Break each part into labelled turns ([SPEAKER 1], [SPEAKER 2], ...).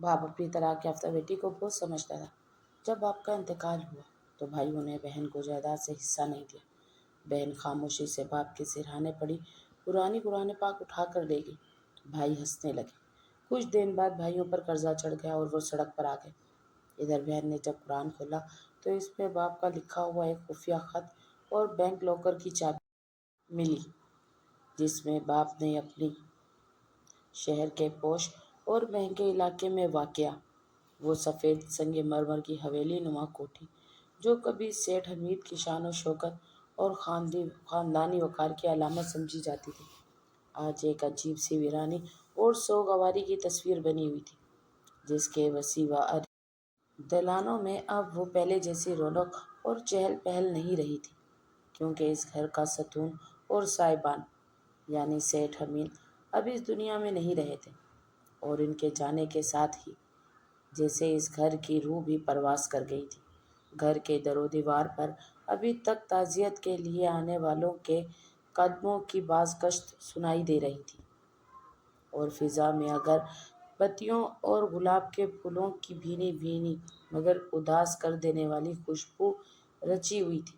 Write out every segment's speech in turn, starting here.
[SPEAKER 1] باپ اپنی طلاق یافتہ بیٹی کو بہت سمجھتا تھا۔ جب باپ کا انتقال ہوا تو بھائیوں نے بہن کو جائیداد سے حصہ نہیں دیا۔ بہن خاموشی سے باپ کے سرہانے پڑی، پرانی قرآن پاک اٹھا کر لے گئی۔ بھائی ہنسنے لگے۔ کچھ دن بعد بھائیوں پر قرضہ چڑھ گیا اور وہ سڑک پر آ گئے۔ ادھر بہن نے جب قرآن کھولا تو اس میں باپ کا لکھا ہوا ایک خفیہ خط اور بینک لاکر کی چابی ملی، جس میں باپ نے اپنی شہر کے پوش اور مہنگے علاقے میں واقع وہ سفید سنگ مرمر کی حویلی نما کوٹھی جو کبھی سیٹھ حمید کی شان و شوکت اور خاندانی وقار کی علامت سمجھی جاتی تھی، آج ایک عجیب سی ویرانی اور سوگواری کی تصویر بنی ہوئی تھی، جس کے وسیع و عریض دلانوں میں اب وہ پہلے جیسی رونق اور چہل پہل نہیں رہی تھی، کیونکہ اس گھر کا ستون اور سائبان یعنی سیٹھ حمید اب اس دنیا میں نہیں رہے تھے، اور ان کے جانے کے ساتھ ہی جیسے اس گھر کی روح بھی پرواز کر گئی تھی۔ گھر کے در و دیوار پر ابھی تک تعزیت کے لیے آنے والوں کے قدموں کی باز گشت سنائی دے رہی تھی، اور فضا میں اگر بتیوں اور گلاب کے پھولوں کی بھینی بھینی مگر اداس کر دینے والی خوشبو رچی ہوئی تھی۔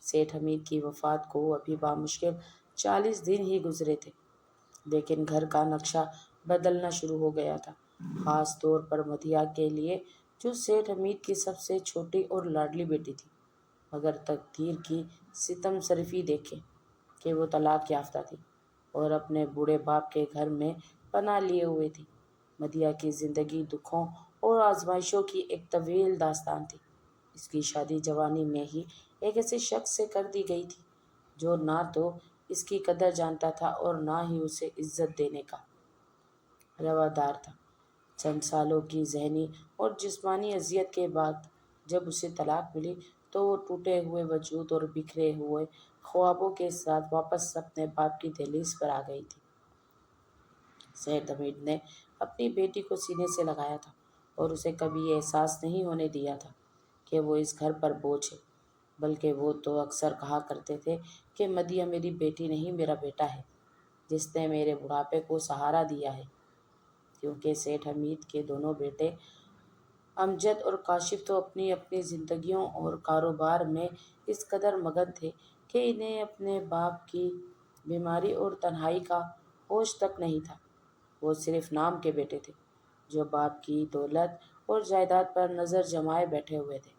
[SPEAKER 1] سیٹھ حمید کی وفات کو ابھی بامشکل 40 دن ہی گزرے تھے، لیکن گھر کا نقشہ بدلنا شروع ہو گیا تھا، خاص طور پر مدیحہ کے لیے، جو سیٹھ حمید کی سب سے چھوٹی اور لاڈلی بیٹی تھی، مگر تقدیر کی ستم سرفی دیکھیں کہ وہ طلاق یافتہ تھی اور اپنے بوڑھے باپ کے گھر میں پناہ لیے ہوئے تھی۔ مدیحہ کی زندگی دکھوں اور آزمائشوں کی ایک طویل داستان تھی۔ اس کی شادی جوانی میں ہی ایک ایسے شخص سے کر دی گئی تھی جو نہ تو اس کی قدر جانتا تھا اور نہ ہی اسے عزت دینے کا روادار تھا۔ چند سالوں کی ذہنی اور جسمانی اذیت کے بعد جب اسے طلاق ملی تو وہ ٹوٹے ہوئے وجود اور بکھرے ہوئے خوابوں کے ساتھ واپس اپنے باپ کی دہلیز پر آ گئی تھی۔ سیٹھ حمید نے اپنی بیٹی کو سینے سے لگایا تھا اور اسے کبھی یہ احساس نہیں ہونے دیا تھا کہ وہ اس گھر پر بوجھ ہے، بلکہ وہ تو اکثر کہا کرتے تھے کہ مدیحہ میری بیٹی نہیں، میرا بیٹا ہے، جس نے میرے بڑھاپے کو سہارا دیا ہے، کیونکہ سیٹھ حمید کے دونوں بیٹے امجد اور کاشف تو اپنی اپنی زندگیوں اور کاروبار میں اس قدر مگن تھے کہ انہیں اپنے باپ کی بیماری اور تنہائی کا ہوش تک نہیں تھا۔ وہ صرف نام کے بیٹے تھے جو باپ کی دولت اور جائیداد پر نظر جمائے بیٹھے ہوئے تھے،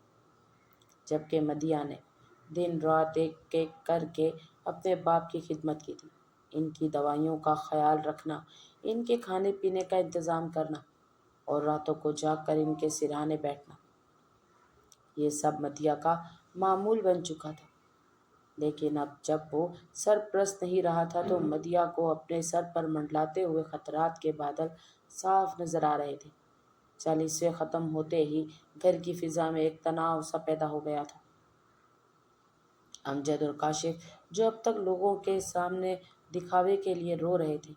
[SPEAKER 1] جبکہ مدیحہ نے دن رات ایک ایک کر کے اپنے باپ کی خدمت کی تھی، ان کی دوائیوں کا خیال رکھنا، ان کے کھانے پینے کا انتظام کرنا اور راتوں کو جاگ کر ان کے سرہانے بیٹھنا، یہ سب مدیحہ کا معمول بن چکا تھا۔ لیکن اب جب وہ سرپرست نہیں رہا تھا تو مدیحہ کو اپنے سر پر منڈلاتے ہوئے خطرات کے بادل صاف نظر آ رہے تھے۔ 40ویں ختم ہوتے ہی گھر کی فضا میں ایک تناؤ سا پیدا ہو گیا تھا۔ امجد اور کاشف جو اب تک لوگوں کے سامنے دکھاوے کے لیے رو رہے تھے،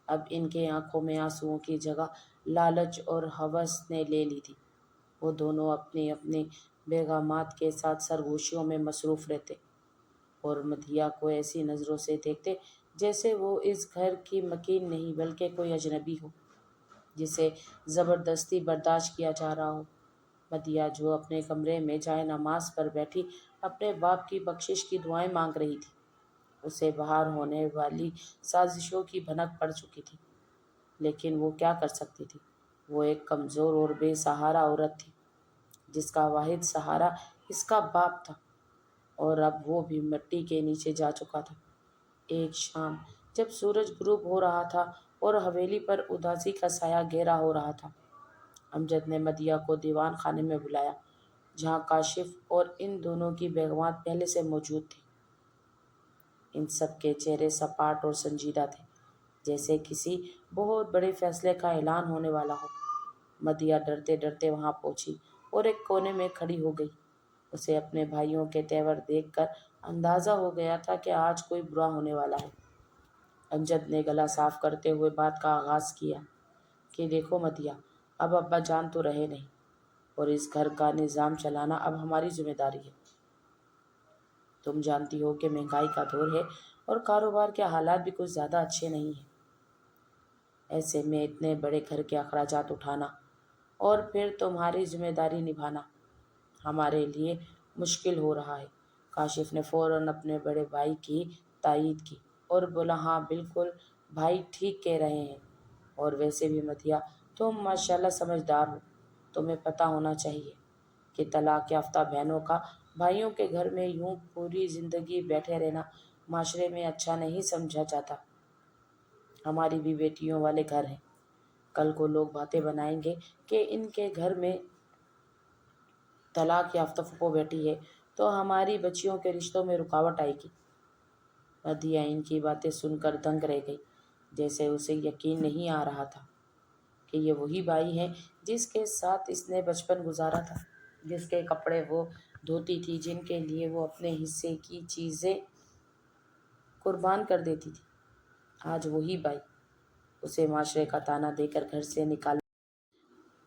[SPEAKER 1] اب ان کے آنکھوں میں آنسوؤں کی جگہ لالچ اور ہوس نے لے لی تھی۔ وہ دونوں اپنی اپنی بیگمات کے ساتھ سرگوشیوں میں مصروف رہتے اور مدیحہ کو ایسی نظروں سے دیکھتے جیسے وہ اس گھر کی مکین نہیں بلکہ کوئی اجنبی ہو جسے زبردستی برداشت کیا جا رہا ہو۔ مدیحہ جو اپنے کمرے میں جائے نماز پر بیٹھی اپنے باپ کی بخشش کی دعائیں مانگ رہی تھی، اسے باہر ہونے والی سازشوں کی بھنک پڑ چکی تھی، لیکن وہ کیا کر سکتی تھی؟ وہ ایک کمزور اور بے سہارا عورت تھی جس کا واحد سہارا اس کا باپ تھا، اور اب وہ بھی مٹی کے نیچے جا چکا تھا۔ ایک شام جب سورج غروب ہو رہا تھا اور حویلی پر اداسی کا سایہ گہرا ہو رہا تھا، امجد نے مدیحہ کو دیوان خانے میں بلایا جہاں کاشف اور ان دونوں کی بیگمات پہلے سے موجود تھیں۔ ان سب کے چہرے سپاٹ اور سنجیدہ تھے، جیسے کسی بہت بڑے فیصلے کا اعلان ہونے والا ہو۔ مدیحہ ڈرتے ڈرتے وہاں پہنچی اور ایک کونے میں کھڑی ہو گئی۔ اسے اپنے بھائیوں کے تیور دیکھ کر اندازہ ہو گیا تھا کہ آج کوئی برا ہونے والا ہے۔ امجد نے گلا صاف کرتے ہوئے بات کا آغاز کیا کہ دیکھو مدیحہ، اب ابا جان تو رہے نہیں اور اس گھر کا نظام چلانا اب ہماری ذمہ داری ہے۔ تم جانتی ہو کہ مہنگائی کا دور ہے اور کاروبار کے حالات بھی کچھ زیادہ اچھے نہیں ہیں۔ ایسے میں اتنے بڑے گھر کے اخراجات اٹھانا اور پھر تمہاری ذمہ داری نبھانا ہمارے لیے مشکل ہو رہا ہے۔ کاشف نے فوراً اپنے بڑے بھائی کی تائید کی اور بولا، ہاں بالکل، بھائی ٹھیک کہہ رہے ہیں۔ اور ویسے بھی مدیحہ، تم ماشاءاللہ سمجھدار ہو۔ تمہیں پتہ ہونا چاہیے کہ طلاق یافتہ بہنوں کا بھائیوں کے گھر میں یوں پوری زندگی بیٹھے رہنا معاشرے میں اچھا نہیں سمجھا جاتا۔ ہماری بھی بیٹیوں والے گھر ہیں۔ کل کو لوگ باتیں بنائیں گے کہ ان کے گھر میں طلاق یافتہ پھوپھو بیٹی ہے تو ہماری بچیوں کے رشتوں میں رکاوٹ آئے گی۔ مدیحہ ان کی باتیں سن کر دنگ رہ گئی، جیسے اسے یقین نہیں آ رہا تھا کہ یہ وہی بھائی ہیں جس کے ساتھ اس نے بچپن گزارا تھا، جس کے کپڑے وہ دھوتی تھی، جن کے لیے وہ اپنے حصے کی چیزیں قربان کر دیتی تھی۔ آج وہی بھائی اسے معاشرے کا طعنہ دے کر گھر سے نکال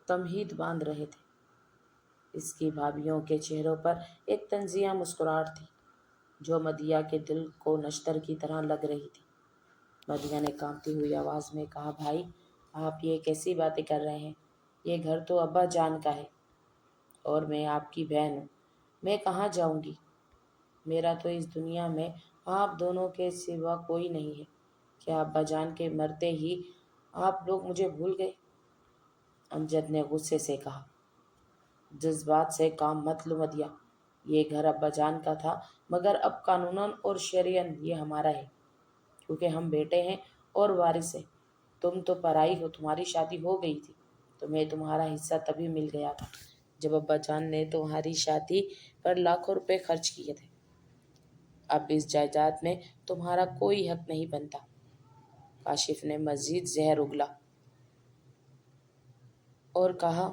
[SPEAKER 1] تمہید باندھ رہے تھے۔ اس کی بھابھیوں کے چہروں پر ایک طنزیہ مسکراہٹ تھی جو مدیحہ کے دل کو نشتر کی طرح لگ رہی تھی۔ مدیحہ نے کانپتی ہوئی آواز میں کہا، بھائی آپ یہ کیسی باتیں کر رہے ہیں؟ یہ گھر تو ابا جان کا ہے اور میں آپ کی بہن ہوں۔ میں کہاں جاؤں گی؟ میرا تو اس دنیا میں آپ دونوں کے سوا کوئی نہیں ہے۔ کیا ابا جان کے مرتے ہی آپ لوگ مجھے بھول گئے؟ امجد نے غصے سے کہا، جذبات سے کام مت لو مدیحہ۔ یہ گھر ابا جان کا تھا، مگر اب قانوناً اور شرعیاً یہ ہمارا ہے، کیونکہ ہم بیٹے ہیں اور وارث ہیں۔ تم تو پرائی ہو، تمہاری شادی ہو گئی تھی، تمہیں تمہارا حصہ تبھی مل گیا تھا جب ابا جان نے تمہاری شادی پر لاکھوں روپے خرچ کیے تھے۔ اب اس جائیداد میں تمہارا کوئی حق نہیں بنتا۔ کاشف نے مزید زہر اگلا اور کہا،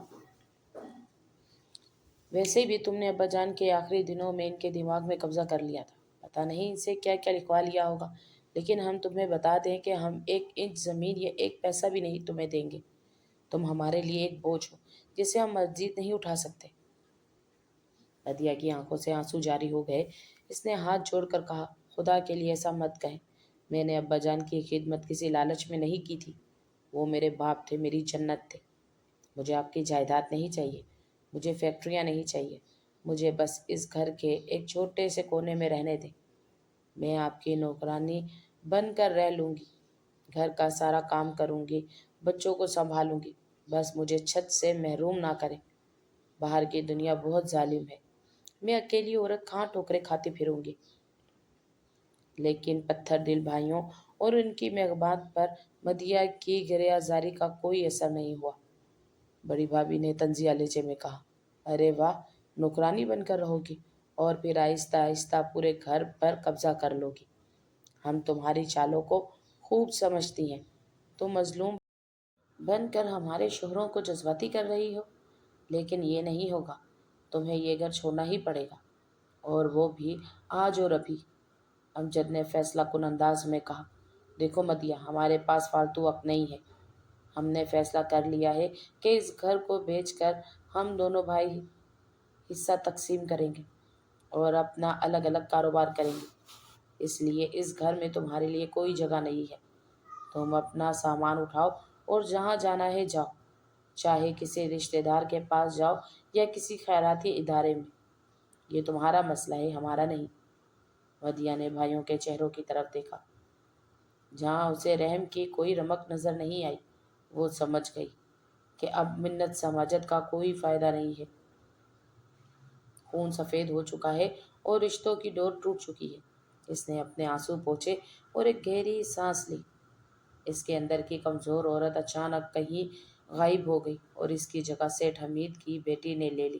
[SPEAKER 1] ویسے بھی تم نے ابا جان کے آخری دنوں میں ان کے دماغ میں قبضہ کر لیا تھا۔ پتہ نہیں ان سے کیا کیا لکھوا لیا ہوگا، لیکن ہم تمہیں بتا دیں کہ ہم 1 انچ زمین یا 1 پیسہ بھی نہیں تمہیں دیں گے۔ تم ہمارے لیے ایک بوجھ ہو جسے ہم مزید نہیں اٹھا سکتے۔ مدیحہ کی آنکھوں سے آنسو جاری ہو گئے۔ اس نے ہاتھ جوڑ کر کہا، خدا کے لیے ایسا مت کہیں۔ میں نے ابا جان کی خدمت کسی لالچ میں نہیں کی تھی۔ وہ میرے باپ تھے، میری جنت تھے۔ مجھے آپ کی جائیداد نہیں چاہیے، مجھے فیکٹریاں نہیں چاہیے، مجھے بس اس گھر کے ایک چھوٹے سے کونے میں رہنے دیں۔ میں آپ کی نوکرانی بن کر رہ لوں گی، گھر کا سارا کام کروں گی، بچوں کو سنبھالوں گی، بس مجھے چھت سے محروم نہ کریں۔ باہر کی دنیا بہت ظالم ہے، میں اکیلی عورت کہاں ٹھوکریں کھاتی پھروں گی؟ لیکن پتھر دل بھائیوں اور ان کی محبت پر مدیحہ کی گریہزاری کا کوئی اثر نہیں ہوا۔ بڑی بھابھی نے طنزیہ لہجے میں کہا، ارے واہ، نوکرانی بن کر رہو گی اور پھر آہستہ آہستہ پورے گھر پر قبضہ کر لو گی۔ ہم تمہاری چالوں کو خوب سمجھتی ہیں۔ تم مظلوم بن کر ہمارے شوہروں کو جذباتی کر رہی ہو، لیکن یہ نہیں ہوگا۔ تمہیں یہ گھر چھوڑنا ہی پڑے گا، اور وہ بھی آج اور ابھی۔ امجد نے فیصلہ کن انداز میں کہا، دیکھو مدیحہ، ہمارے پاس فالتو وقت نہیں ہے۔ ہم نے فیصلہ کر لیا ہے کہ اس گھر کو بیچ کر ہم دونوں بھائی حصہ تقسیم کریں گے اور اپنا الگ الگ کاروبار کریں گے۔ اس لیے اس گھر میں تمہارے لیے کوئی جگہ نہیں ہے۔ تم اپنا سامان اٹھاؤ اور جہاں جانا ہے جاؤ، چاہے کسی رشتہ دار کے پاس جاؤ یا کسی خیراتی ادارے میں۔ یہ تمہارا مسئلہ ہے، ہمارا نہیں۔ مدیحہ نے بھائیوں کے چہروں کی طرف دیکھا۔ جہاں اسے رحم کی کوئی رمق نظر نہیں آئی، وہ سمجھ گئی کہ اب منت سماجت کا کوئی فائدہ نہیں ہے۔ خون سفید ہو چکا ہے اور رشتوں کی ڈور ٹوٹ چکی ہے۔ اس نے اپنے آنسو پوچھے اور ایک گہری سانس لی۔ اس کے اندر کی کمزور عورت اچانک کہیں غائب ہو گئی اور اس کی جگہ سیٹھ حمید کی بیٹی نے لے لی،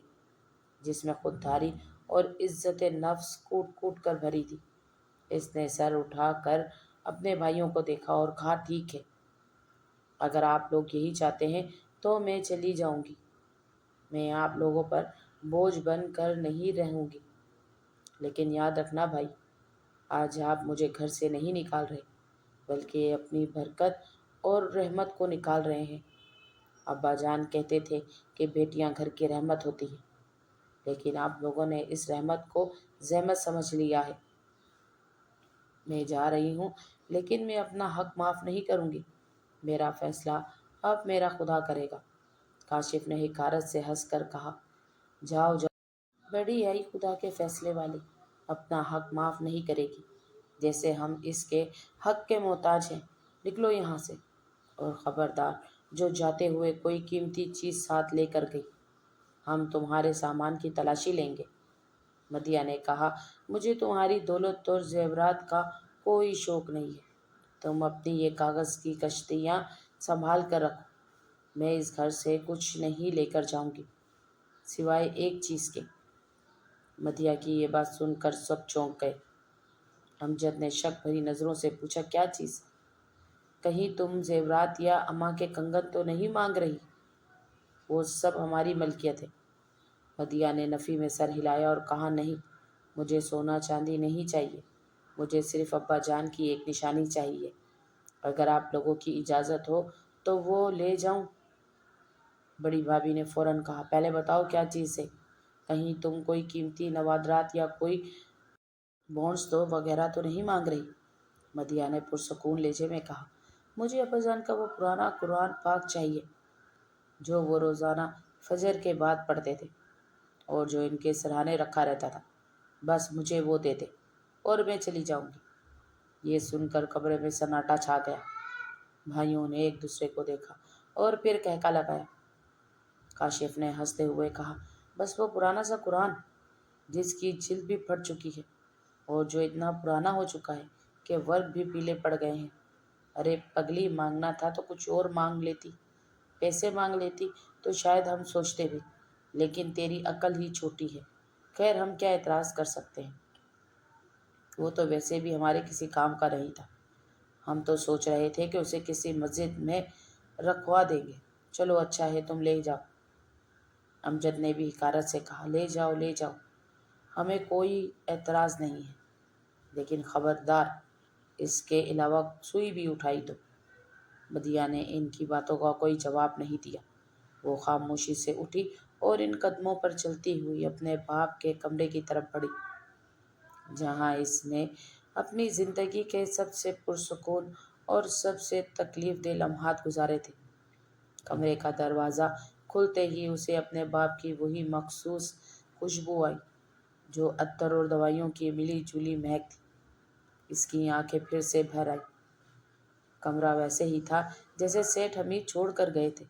[SPEAKER 1] جس میں خودداری اور عزت نفس کوٹ کوٹ کر بھری تھی۔ اس نے سر اٹھا کر اپنے بھائیوں کو دیکھا اور کہا، ٹھیک ہے، اگر آپ لوگ یہی چاہتے ہیں تو میں چلی جاؤں گی۔ میں آپ لوگوں پر بوجھ بن کر نہیں رہوں گی، لیکن یاد رکھنا بھائی، آج آپ مجھے گھر سے نہیں نکال رہے، بلکہ اپنی برکت اور رحمت کو نکال رہے ہیں۔ ابا جان کہتے تھے کہ بیٹیاں گھر کی رحمت ہوتی ہیں، لیکن آپ لوگوں نے اس رحمت کو زحمت سمجھ لیا ہے۔ میں جا رہی ہوں، لیکن میں اپنا حق معاف نہیں کروں گی۔ میرا فیصلہ اب میرا خدا کرے گا۔ کاشف نے حقارت سے ہنس کر کہا، جاؤ جاؤ، بڑی آئی خدا کے فیصلے والی، اپنا حق معاف نہیں کرے گی، جیسے ہم اس کے حق کے محتاج ہیں، نکلو یہاں سے، اور خبردار جو جاتے ہوئے کوئی قیمتی چیز ساتھ لے کر گئی، ہم تمہارے سامان کی تلاشی لیں گے۔ مدیحہ نے کہا، مجھے تمہاری دولت اور زیورات کا کوئی شوق نہیں ہے، تم اپنی یہ کاغذ کی کشتیاں سنبھال کر رکھو، میں اس گھر سے کچھ نہیں لے کر جاؤں گی، سوائے ایک چیز کے۔ مدیحہ کی یہ بات سن کر سب چونک گئے۔ امجد نے شک بھری نظروں سے پوچھا، کیا چیز؟ کہیں تم زیورات یا اماں کے کنگن تو نہیں مانگ رہی؟ وہ سب ہماری ملکیت ہے۔ مدیحہ نے نفی میں سر ہلایا اور کہا، نہیں، مجھے سونا چاندی نہیں چاہیے، مجھے صرف ابا جان کی ایک نشانی چاہیے، اگر آپ لوگوں کی اجازت ہو تو وہ لے جاؤں۔ بڑی بھابھی نے فوراً کہا، پہلے بتاؤ کیا چیز ہے، کہیں تم کوئی قیمتی نوادرات یا کوئی بونڈز وغیرہ تو نہیں مانگ رہی؟ مدیحہ نے پرسکون لہجے میں کہا، مجھے ابا جان کا وہ پرانا قرآن پاک چاہیے جو وہ روزانہ فجر کے بعد پڑھتے تھے اور جو ان کے سرہانے رکھا رہتا تھا، بس مجھے وہ دے دے اور میں چلی جاؤں گی۔ یہ سن کر کمرے میں سناٹا چھا گیا۔ بھائیوں نے ایک دوسرے کو دیکھا اور پھر کہکا لگایا۔ کاشف نے ہنستے ہوئے کہا، بس وہ پرانا سا قرآن جس کی جلد بھی پھٹ چکی ہے اور جو اتنا پرانا ہو چکا ہے کہ ورق بھی پیلے پڑ گئے ہیں۔ ارے پگلی، مانگنا تھا تو کچھ اور مانگ لیتی، پیسے مانگ لیتی تو شاید ہم سوچتے بھی، لیکن تیری عقل ہی چھوٹی ہے۔ خیر، ہم کیا اعتراض کر سکتے ہیں، وہ تو ویسے بھی ہمارے کسی کام کا نہیں تھا، ہم تو سوچ رہے تھے کہ اسے کسی مسجد میں رکھوا دیں گے۔ چلو اچھا ہے، تم لے جاؤ۔ امجد نے بھی حقارت سے کہا، لے جاؤ لے جاؤ، ہمیں کوئی اعتراض نہیں ہے، لیکن خبردار اس کے علاوہ سوئی بھی اٹھائی تو۔ مدیحہ نے ان کی باتوں کا کوئی جواب نہیں دیا۔ وہ خاموشی سے اٹھی اور ان قدموں پر چلتی ہوئی اپنے باپ کے کمرے کی طرف بڑھی جہاں اس نے اپنی زندگی کے سب سے پرسکون اور سب سے تکلیف دہ لمحات گزارے تھے۔ کمرے کا دروازہ کھلتے ہی اسے اپنے باپ کی وہی مخصوص خوشبو آئی جو عطر اور دوائیوں کی ملی جلی مہک تھی۔ اس کی آنکھیں پھر سے بھر آئی۔ کمرہ ویسے ہی تھا جیسے سیٹھ حمید چھوڑ کر گئے تھے۔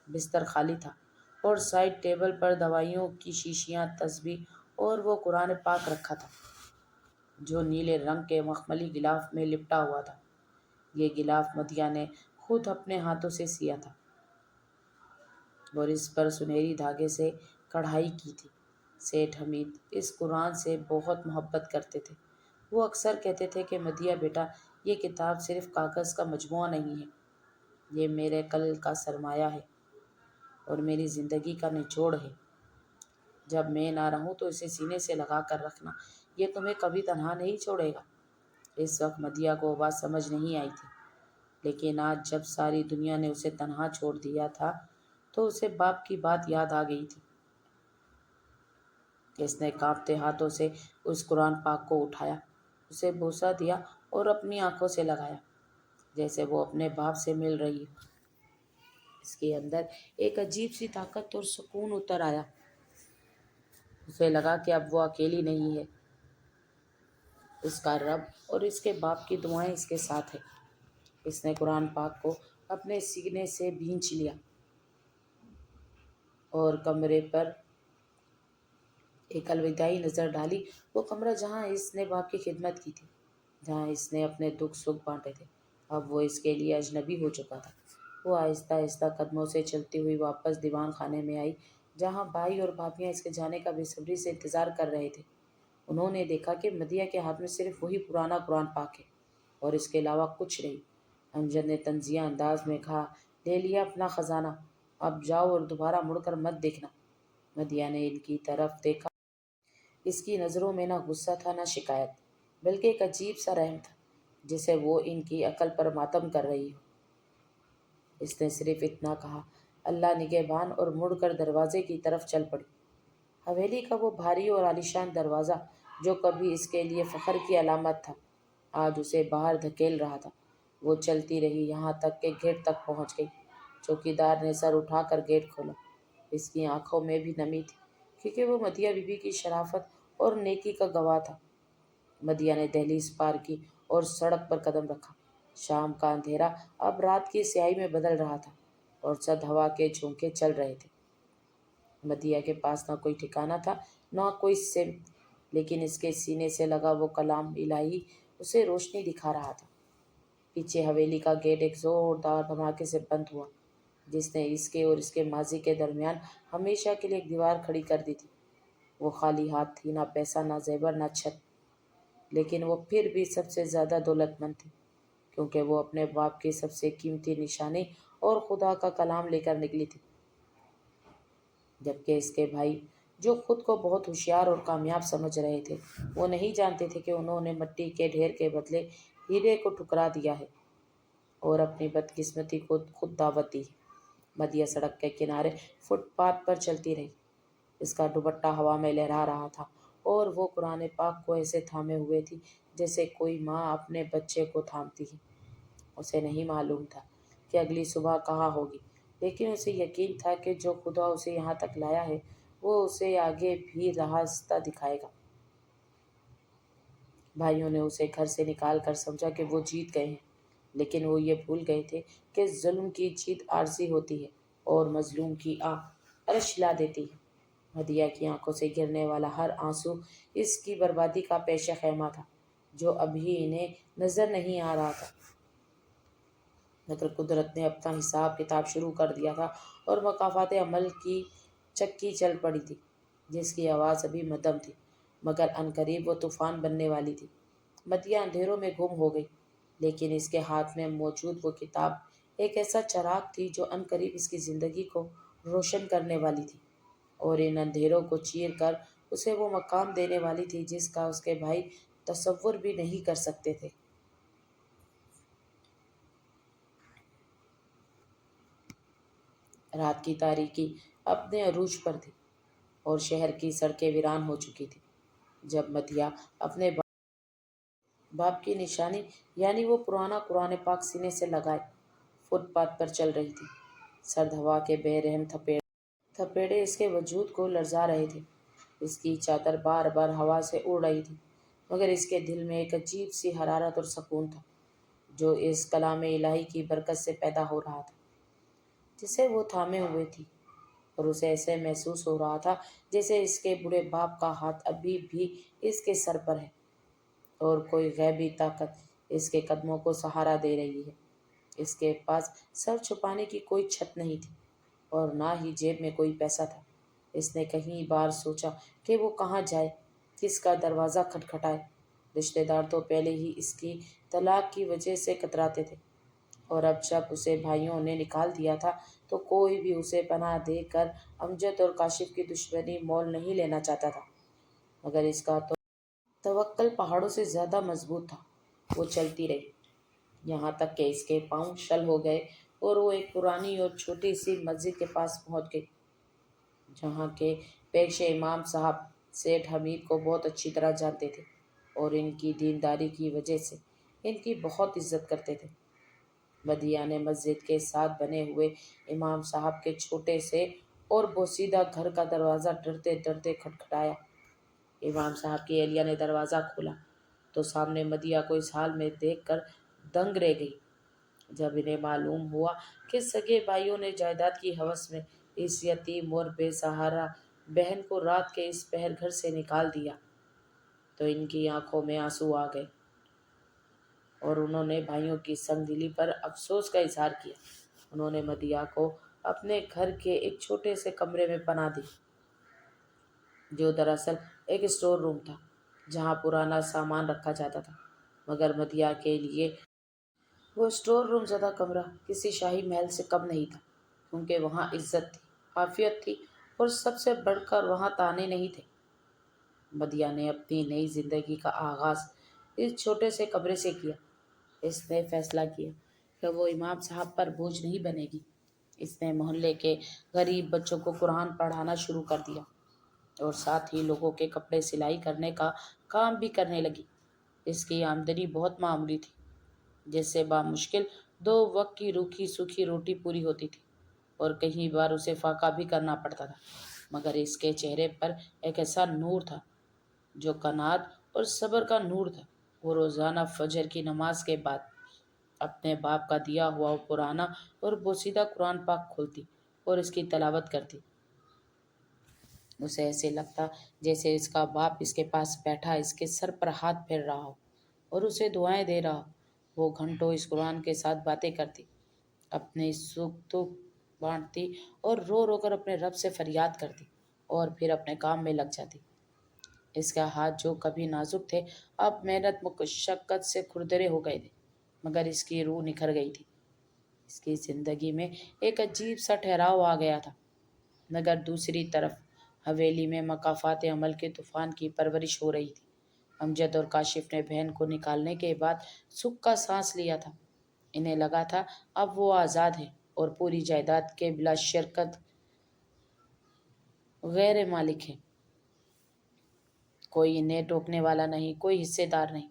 [SPEAKER 1] بستر خالی تھا اور سائیڈ ٹیبل پر دوائیوں کی شیشیاں، تسبیح اور وہ قرآن پاک رکھا تھا جو نیلے رنگ کے مخملی غلاف میں لپٹا ہوا تھا۔ یہ غلاف مدیحہ نے خود اپنے ہاتھوں سے سیا تھا اور اس پر سنہری دھاگے سے کڑھائی کی تھی۔ سیٹھ حمید اس قرآن سے بہت محبت کرتے تھے۔ وہ اکثر کہتے تھے کہ مدیحہ بیٹا، یہ کتاب صرف کاغذ کا مجموعہ نہیں ہے، یہ میرے کل کا سرمایہ ہے اور میری زندگی کا نچوڑ ہے۔ جب میں نہ رہوں تو اسے سینے سے لگا کر رکھنا، یہ تمہیں کبھی تنہا نہیں چھوڑے گا۔ اس وقت مدیحہ کو وہ بات سمجھ نہیں آئی تھی، لیکن آج جب ساری دنیا نے اسے تنہا چھوڑ دیا تھا تو اسے باپ کی بات یاد آ گئی تھی۔ اس نے کانپتے ہاتھوں سے اس قرآن پاک کو اٹھایا، اسے بوسہ دیا اور اپنی آنکھوں سے لگایا جیسے وہ اپنے باپ سے مل رہی ہو۔ اس کے اندر ایک عجیب سی طاقت اور سکون اتر آیا۔ اسے لگا کہ اب وہ اکیلی نہیں ہے، اس کا رب اور اس کے باپ کی دعائیں اس کے ساتھ ہیں۔ اس نے قرآن پاک کو اپنے سینے سے بھینچ لیا اور کمرے پر ایک الوداعی نظر ڈالی۔ وہ کمرہ جہاں اس نے باپ کی خدمت کی تھی، جہاں اس نے اپنے دکھ سکھ بانٹے تھے، اب وہ اس کے لیے اجنبی ہو چکا تھا۔ وہ آہستہ آہستہ قدموں سے چلتی ہوئی واپس دیوان خانے میں آئی جہاں بھائی اور بھابھیاں اس کے جانے کا بے صبری سے انتظار کر رہے تھے۔ انہوں نے دیکھا کہ مدیحہ کے ہاتھ میں صرف وہی پرانا قرآن پاک ہے اور اس کے علاوہ کچھ نہیں۔ امجد نے طنزیہ انداز میں کہا، لے لیا اپنا خزانہ، اب جاؤ اور دوبارہ مڑ کر مت دیکھنا۔ مدیحہ نے ان کی طرف دیکھا۔ اس کی نظروں میں نہ غصہ تھا نہ شکایت، بلکہ ایک عجیب سا رحم تھا جسے وہ ان کی عقل پر ماتم کر رہی ہو۔ اس نے صرف اتنا کہا، اللہ نگہبان، اور مڑ کر دروازے کی طرف چل پڑی۔ حویلی کا وہ بھاری اور عالیشان دروازہ جو کبھی اس کے لیے فخر کی علامت تھا، آج اسے باہر دھکیل رہا تھا۔ وہ چلتی رہی یہاں تک کہ گیٹ تک پہنچ گئی۔ چوکیدار نے سر اٹھا کر گیٹ کھولا۔ اس کی آنکھوں میں بھی نمی تھی کیونکہ وہ مدیہ بی بی کی شرافت اور نیکی کا گواہ تھا۔ مدیہ نے دہلیز پار کی اور سڑک پر قدم رکھا۔ شام کا اندھیرا اب رات کی سیاہی میں بدل رہا تھا اور سرد ہوا کے جھونکے چل رہے تھے۔ مدیہ کے پاس نہ کوئی ٹھکانہ تھا نہ کوئی سمت، لیکن اس کے سینے سے لگا وہ کلام الہی اسے روشنی دکھا رہا تھا۔ پیچھے حویلی کا گیٹ ایک زوردار دھماکے سے بند ہوا جس نے اس کے اور اس کے ماضی کے درمیان ہمیشہ کے لیے ایک دیوار کھڑی کر دی تھی۔ وہ خالی ہاتھ تھی، نہ پیسہ، نہ زیور، نہ چھت، لیکن وہ پھر بھی سب سے زیادہ دولت مند تھی کیونکہ وہ اپنے باپ کی سب سے قیمتی نشانی اور خدا کا کلام لے کر نکلی تھی۔ جبکہ اس کے بھائی، جو خود کو بہت ہوشیار اور کامیاب سمجھ رہے تھے، وہ نہیں جانتے تھے کہ انہوں نے مٹی کے ڈھیر کے بدلے ہیرے کو ٹھکرا دیا ہے اور اپنی بدقسمتی کو خود دعوت دی ہے۔ مدیہ سڑک کے کنارے فٹ پاتھ پر چلتی رہی۔ اس کا دوپٹہ ہوا میں لہرا رہا تھا اور وہ قرآن پاک کو ایسے تھامے ہوئے تھی جیسے کوئی ماں اپنے بچے کو تھامتی ہے۔ اسے نہیں معلوم تھا کہ اگلی صبح کہاں ہوگی، لیکن اسے یقین تھا کہ جو خدا اسے یہاں تک لایا ہے وہ اسے آگے بھی راستہ دکھائے گا۔ بھائیوں نے اسے گھر سے نکال کر سمجھا کہ وہ جیت گئے ہیں، لیکن وہ یہ بھول گئے تھے کہ ظلم کی جیت عارضی ہوتی ہے اور مظلوم کی آہ عرش ہلا دیتی ہے۔ مدیہ کی آنکھوں سے گرنے والا ہر آنسو اس کی بربادی کا پیش خیمہ تھا جو ابھی انہیں نظر نہیں آ رہا تھا، مگر قدرت نے اپنا حساب کتاب شروع کر دیا تھا اور مکافات عمل کی چکی چل پڑی تھی جس کی آواز ابھی مدھم تھی مگر عنقریب وہ طوفان بننے والی تھی۔ مدیہ اندھیروں میں گم ہو گئی، لیکن اس کے ہاتھ میں موجود وہ کتاب ایک ایسا چراغ تھی جو عنقریب اس کی زندگی کو روشن کرنے والی تھی اور ان اندھیروں کو چیر کر اسے وہ مقام دینے والی تھی جس کا اس کے بھائی تصور بھی نہیں کر سکتے تھے۔ رات کی تاریکی اپنے عروج پر تھی اور شہر کی سڑکیں ویران ہو چکی تھیں جب مدیہ اپنے باپ کی نشانی یعنی وہ پرانا قرآن پاک سینے سے لگائے فٹ پاتھ پر چل رہی تھی۔ سرد ہوا کے بے رحم تھپیڑے اس کے وجود کو لرزا رہے تھے۔ اس کی چادر بار بار ہوا سے اڑ رہی تھی مگر اس کے دل میں ایک عجیب سی حرارت اور سکون تھا جو اس کلام الہی کی برکت سے پیدا ہو رہا تھا جسے وہ تھامے ہوئے تھی، اور اسے ایسے محسوس ہو رہا تھا جیسے اس کے بوڑھے باپ کا ہاتھ ابھی بھی اس کے سر پر ہے اور کوئی غیبی طاقت اس کے قدموں کو سہارا دے رہی ہے۔ اس کے پاس سر چھپانے کی کوئی چھت نہیں تھی اور نہ ہی جیب میں کوئی پیسہ تھا۔ اس نے کئی بار سوچا کہ وہ کہاں جائے، کس کا دروازہ کھٹکھٹائے۔ رشتہ دار تو پہلے ہی اس کی طلاق کی وجہ سے کتراتے تھے اور اب جب اسے بھائیوں نے نکال دیا تھا تو کوئی بھی اسے پناہ دے کر امجد اور کاشف کی دشمنی مول نہیں لینا چاہتا تھا، مگر اس کا تو توکل پہاڑوں سے زیادہ مضبوط تھا۔ وہ چلتی رہی یہاں تک کہ اس کے پاؤں شل ہو گئے اور وہ ایک پرانی اور چھوٹی سی مسجد کے پاس پہنچ گئی جہاں کے پیش امام صاحب سیٹھ حمید کو بہت اچھی طرح جانتے تھے اور ان کی دینداری کی وجہ سے ان کی بہت عزت کرتے تھے۔ مدیہ نے مسجد کے ساتھ بنے ہوئے امام صاحب کے چھوٹے سے اور بوسیدہ گھر کا دروازہ ڈرتے ڈرتے کھٹکھٹایا۔ امام صاحب کی اہلیہ نے دروازہ کھولا تو سامنے مدیہ کو اس حال میں دیکھ کر دنگ رہ گئی۔ جب انہیں معلوم ہوا کہ سگے بھائیوں نے جائیداد کی ہوس میں اس یتیم اور بے سہارا بہن کو رات کے اس پہر گھر سے نکال دیا تو ان کی آنکھوں میں آنسو آ گئے اور انہوں نے بھائیوں کی سنگ دلی پر افسوس کا اظہار کیا۔ انہوں نے مدیہ کو اپنے گھر کے ایک چھوٹے سے کمرے میں پناہ دی جو دراصل ایک اسٹور روم تھا جہاں پرانا سامان رکھا جاتا تھا، مگر مدیہ کے لیے وہ اسٹور روم زدہ کمرہ کسی شاہی محل سے کم نہیں تھا کیونکہ وہاں عزت تھی، عافیت تھی اور سب سے بڑھ کر وہاں طعنے نہیں تھے۔ مدیہ نے اپنی نئی زندگی کا آغاز اس چھوٹے سے کمرے سے کیا۔ اس نے فیصلہ کیا کہ وہ امام صاحب پر بوجھ نہیں بنے گی۔ اس نے محلے کے غریب بچوں کو قرآن پڑھانا شروع کر دیا اور ساتھ ہی لوگوں کے کپڑے سلائی کرنے کا کام بھی کرنے لگی۔ اس کی آمدنی بہت معمولی تھی جس سے بامشکل 2 وقت کی روکھی سوکھی روٹی پوری ہوتی تھی۔ اور کئی بار اسے فاقہ بھی کرنا پڑتا تھا، مگر اس کے چہرے پر ایک ایسا نور تھا جو کنات اور صبر کا نور تھا۔ وہ روزانہ فجر کی نماز کے بعد اپنے باپ کا دیا ہوا پرانا اور بوسیدہ قرآن پاک کھولتی اور اس کی تلاوت کرتی۔ اسے ایسے لگتا جیسے اس کا باپ اس کے پاس بیٹھا اس کے سر پر ہاتھ پھیر رہا ہو اور اسے دعائیں دے رہا ہو۔ وہ گھنٹوں اس قرآن کے ساتھ باتیں کرتی، اپنے سکھ دکھ بانٹتی اور رو رو کر اپنے رب سے فریاد کرتی اور پھر اپنے کام میں لگ جاتی۔ اس کا ہاتھ جو کبھی نازک تھے اب محنت مشقت سے کھردرے ہو گئے تھے، مگر اس کی روح نکھر گئی تھی۔ اس کی زندگی میں ایک عجیب سا ٹھہراؤ آ گیا تھا، مگر دوسری طرف حویلی میں مقافات عمل کے طوفان کی پرورش ہو رہی تھی۔ امجد اور کاشف نے بہن کو نکالنے کے بعد سکھ کا سانس لیا تھا۔ انہیں لگا تھا اب وہ آزاد ہیں اور پوری جائیداد کے بلا شرکت غیر مالک ہیں۔ کوئی انہیں ٹوکنے والا نہیں، کوئی حصے دار نہیں۔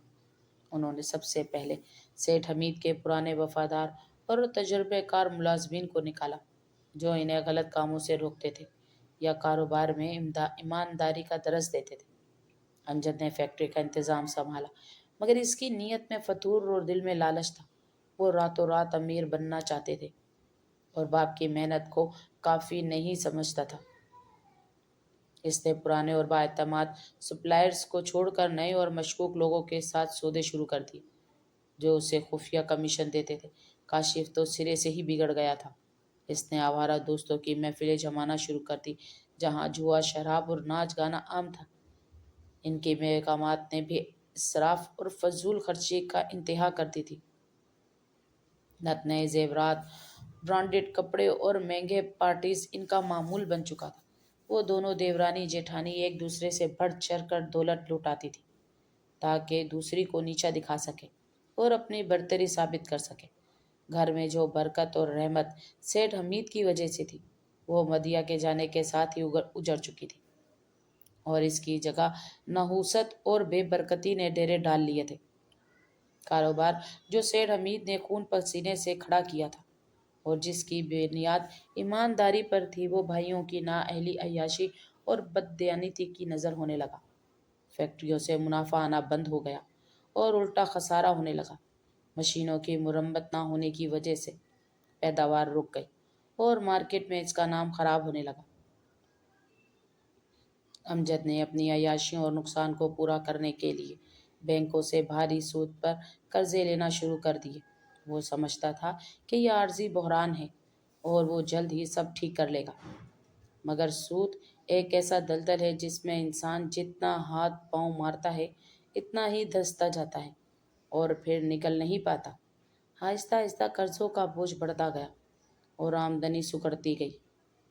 [SPEAKER 1] انہوں نے سب سے پہلے سیٹھ حمید کے پرانے وفادار اور تجربہ کار ملازمین کو نکالا، جو انہیں غلط کاموں سے روکتے تھے یا کاروبار میں ایمانداری کا درس دیتے تھے۔ امجد نے فیکٹری کا انتظام سنبھالا، مگر اس کی نیت میں فتور اور دل میں لالچ تھا۔ وہ راتوں رات امیر بننا چاہتے تھے اور باپ کی محنت کو کافی نہیں سمجھتا تھا۔ اس نے پرانے اور بااعتماد سپلائرز کو چھوڑ کر نئے اور مشکوک لوگوں کے ساتھ سودے شروع کر دیے، جو اسے خفیہ کمیشن دیتے تھے۔ کاشف تو سرے سے ہی بگڑ گیا تھا۔ اس نے آوارہ دوستوں کی محفلیں جمانا شروع کر دی، جہاں جوا، شراب اور ناچ گانا عام تھا۔ ان کی محکمات نے بھی اسراف اور فضول خرچی کا انتہا کر دی تھی۔ نت نئے زیورات، برانڈڈ کپڑے اور مہنگے پارٹیز ان کا معمول بن چکا تھا۔ وہ دونوں دیورانی جیٹھانی ایک دوسرے سے بڑھ چڑھ کر دولت لوٹاتی تھی، تاکہ دوسری کو نیچا دکھا سکے اور اپنی برتری ثابت کر سکے۔ گھر میں جو برکت اور رحمت سیٹھ حمید کی وجہ سے تھی، وہ مدیہ کے جانے کے ساتھ ہی اجڑ چکی تھی، اور اس کی جگہ نحوست اور بے برکتی نے ڈیرے ڈال لیے تھے۔ کاروبار جو سیٹھ حمید نے خون پسینے سے کھڑا کیا تھا اور جس کی بنیاد ایمانداری پر تھی، وہ بھائیوں کی نااہلی عیاشی اور بددیانتی کی نظر ہونے لگا۔ فیکٹریوں سے منافع آنا بند ہو گیا اور الٹا خسارہ ہونے لگا۔ مشینوں کی مرمت نہ ہونے کی وجہ سے پیداوار رک گئی اور مارکیٹ میں اس کا نام خراب ہونے لگا۔ امجد نے اپنی عیاشیوں اور نقصان کو پورا کرنے کے لیے بینکوں سے بھاری سود پر قرضے لینا شروع کر دیے۔ وہ سمجھتا تھا کہ یہ عارضی بحران ہے اور وہ جلد ہی سب ٹھیک کر لے گا، مگر سود ایک ایسا دلدل ہے جس میں انسان جتنا ہاتھ پاؤں مارتا ہے اتنا ہی دھنستا جاتا ہے اور پھر نکل نہیں پاتا۔ آہستہ آہستہ قرضوں کا بوجھ بڑھتا گیا اور آمدنی سکڑتی گئی۔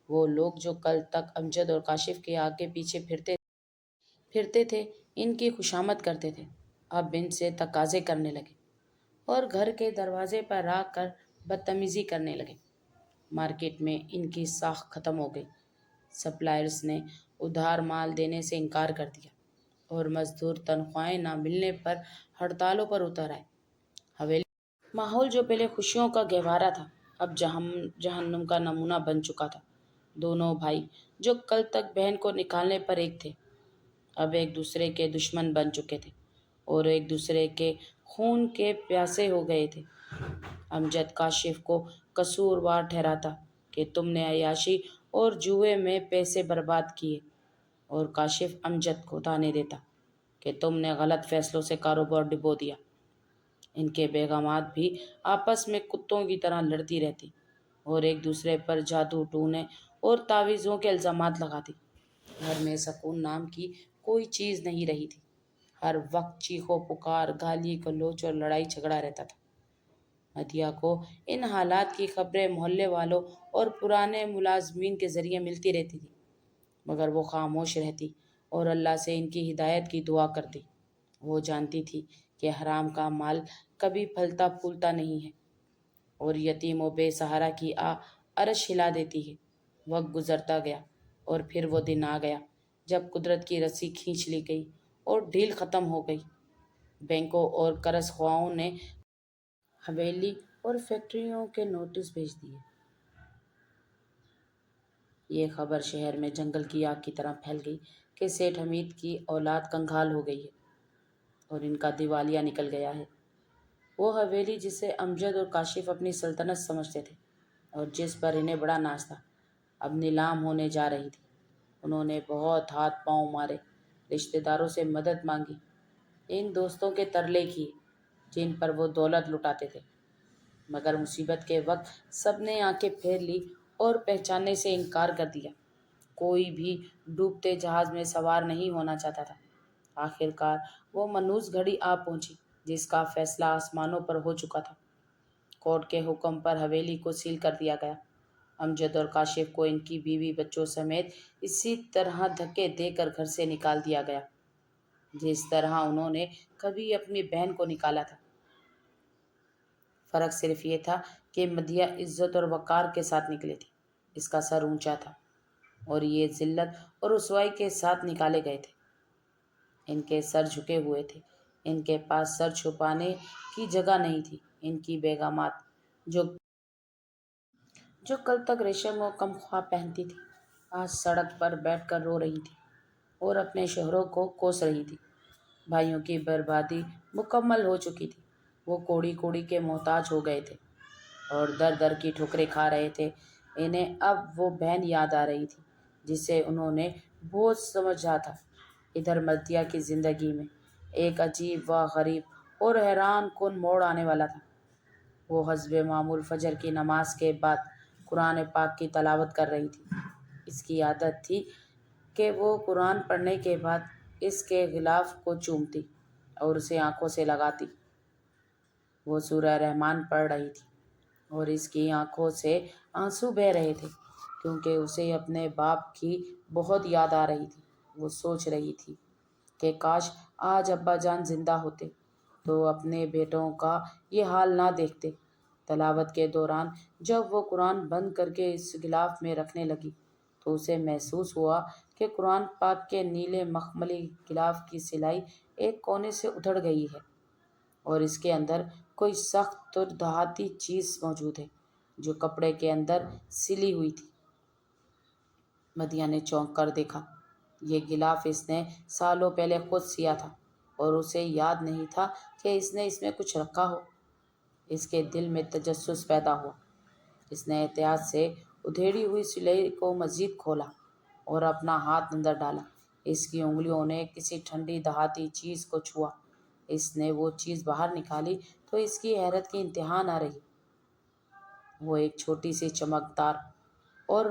[SPEAKER 1] وہ لوگ جو کل تک امجد اور کاشف کے آگے پیچھے پھرتے تھے، ان کی خوشامد کرتے تھے، اب ان سے تقاضے کرنے لگے اور گھر کے دروازے پر آ کر بدتمیزی کرنے لگے۔ مارکیٹ میں ان کی ساکھ ختم ہو گئی۔ سپلائرز نے ادھار مال دینے سے انکار کر دیا اور مزدور تنخواہیں نہ ملنے پر ہڑتالوں پر اتر آئے۔ حویلی ماحول جو پہلے خوشیوں کا گہوارہ تھا، اب جہنم کا نمونہ بن چکا تھا۔ دونوں بھائی جو کل تک بہن کو نکالنے پر ایک تھے، اب ایک دوسرے کے دشمن بن چکے تھے اور ایک دوسرے کے خون کے پیاسے ہو گئے تھے۔ امجد کاشف کو قصوروار ٹھہراتا کہ تم نے عیاشی اور جوئے میں پیسے برباد کیے، اور کاشف امجد کو تانے دیتا کہ تم نے غلط فیصلوں سے کاروبار ڈبو دیا۔ ان کے بیگمات بھی آپس میں کتوں کی طرح لڑتی رہتی اور ایک دوسرے پر جادو ٹونے اور تعویذوں کے الزامات لگاتی۔ گھر میں سکون نام کی کوئی چیز نہیں رہی تھی۔ ہر وقت چیخو پکار، گالی گلوچ اور لڑائی جھگڑا رہتا تھا۔ مدیہ کو ان حالات کی خبریں محلے والوں اور پرانے ملازمین کے ذریعے ملتی رہتی تھی، مگر وہ خاموش رہتی اور اللہ سے ان کی ہدایت کی دعا کرتی۔ وہ جانتی تھی کہ حرام کا مال کبھی پھلتا پھولتا نہیں ہے اور یتیم و بے سہارا کی عرش ہلا دیتی ہے۔ وقت گزرتا گیا اور پھر وہ دن آ گیا جب قدرت کی رسی کھینچ لی گئی اور ڈھیل ختم ہو گئی۔ بینکوں اور قرض خواہوں نے حویلی اور فیکٹریوں کے نوٹس بھیج دیے۔ یہ خبر شہر میں جنگل کی آگ کی طرح پھیل گئی کہ سیٹھ حمید کی اولاد کنگال ہو گئی ہے اور ان کا دیوالیہ نکل گیا ہے۔ وہ حویلی جسے امجد اور کاشف اپنی سلطنت سمجھتے تھے اور جس پر انہیں بڑا ناز تھا، اب نیلام ہونے جا رہی تھی۔ انہوں نے بہت ہاتھ پاؤں مارے، رشتہ داروں سے مدد مانگی، ان دوستوں کے ترلے کیے جن پر وہ دولت لٹاتے تھے، مگر مصیبت کے وقت سب نے آنکھیں پھیر لی اور پہچاننے سے انکار کر دیا۔ کوئی بھی ڈوبتے جہاز میں سوار نہیں ہونا چاہتا تھا۔ آخر کار وہ منوس گھڑی آ پہنچی جس کا فیصلہ آسمانوں پر ہو چکا تھا۔ کورٹ کے حکم پر حویلی کو سیل کر دیا گیا۔ امجد اور کاشف کو ان کی بیوی بچوں سمیت اسی طرح دھکے دے کر گھر سے نکال دیا گیا جس طرح انہوں نے کبھی اپنی بہن کو نکالا تھا۔ فرق صرف یہ تھا کہ مدیحہ عزت اور وقار کے ساتھ نکلی تھی، اس کا سر اونچا تھا، اور یہ ذلت اور رسوائی کے ساتھ نکالے گئے تھے۔ ان کے سر جھکے ہوئے تھے، ان کے پاس سر چھپانے کی جگہ نہیں تھی۔ ان کی بیگمات جو کل تک ریشم و کم خواب پہنتی تھی، آج سڑک پر بیٹھ کر رو رہی تھی اور اپنے شوہروں کو کوس رہی تھی۔ بھائیوں کی بربادی مکمل ہو چکی تھی، وہ کوڑی کوڑی کے محتاج ہو گئے تھے اور در در کی ٹھوکریں کھا رہے تھے۔ انہیں اب وہ بہن یاد آ رہی تھی جسے انہوں نے بوجھ سمجھا تھا۔ ادھر مدیحہ کی زندگی میں ایک عجیب و غریب اور حیران کن موڑ آنے والا تھا۔ وہ حسب معمول فجر کی نماز کے بعد قرآن پاک کی تلاوت کر رہی تھی۔ اس کی عادت تھی کہ وہ قرآن پڑھنے کے بعد اس کے غلاف کو چومتی اور اسے آنکھوں سے لگاتی۔ وہ سورہ رحمان پڑھ رہی تھی اور اس کی آنکھوں سے آنسو بہہ رہے تھے کیونکہ اسے اپنے باپ کی بہت یاد آ رہی تھی۔ وہ سوچ رہی تھی کہ کاش آج ابا جان زندہ ہوتے تو اپنے بیٹوں کا یہ حال نہ دیکھتے۔ تلاوت کے دوران جب وہ قرآن بند کر کے اس غلاف میں رکھنے لگی تو اسے محسوس ہوا کہ قرآن پاک کے نیلے مخملی غلاف کی سلائی ایک کونے سے ادھڑ گئی ہے اور اس کے اندر کوئی سخت اور دھاتی چیز موجود ہے جو کپڑے کے اندر سلی ہوئی تھی۔ مدیحہ نے چونک کر دیکھا۔ یہ غلاف اس نے سالوں پہلے خود سیا تھا اور اسے یاد نہیں تھا کہ اس نے اس میں کچھ رکھا ہو۔ اس کے دل میں تجسس پیدا ہوا۔ اس نے احتیاط سے ادھیڑی ہوئی سلائی کو مزید کھولا اور اپنا ہاتھ اندر ڈالا۔ اس کی انگلیوں نے کسی ٹھنڈی دھاتی چیز کو چھوا۔ اس نے وہ چیز باہر نکالی تو اس کی حیرت کی انتہا نہ رہی۔ وہ ایک چھوٹی سی چمکدار اور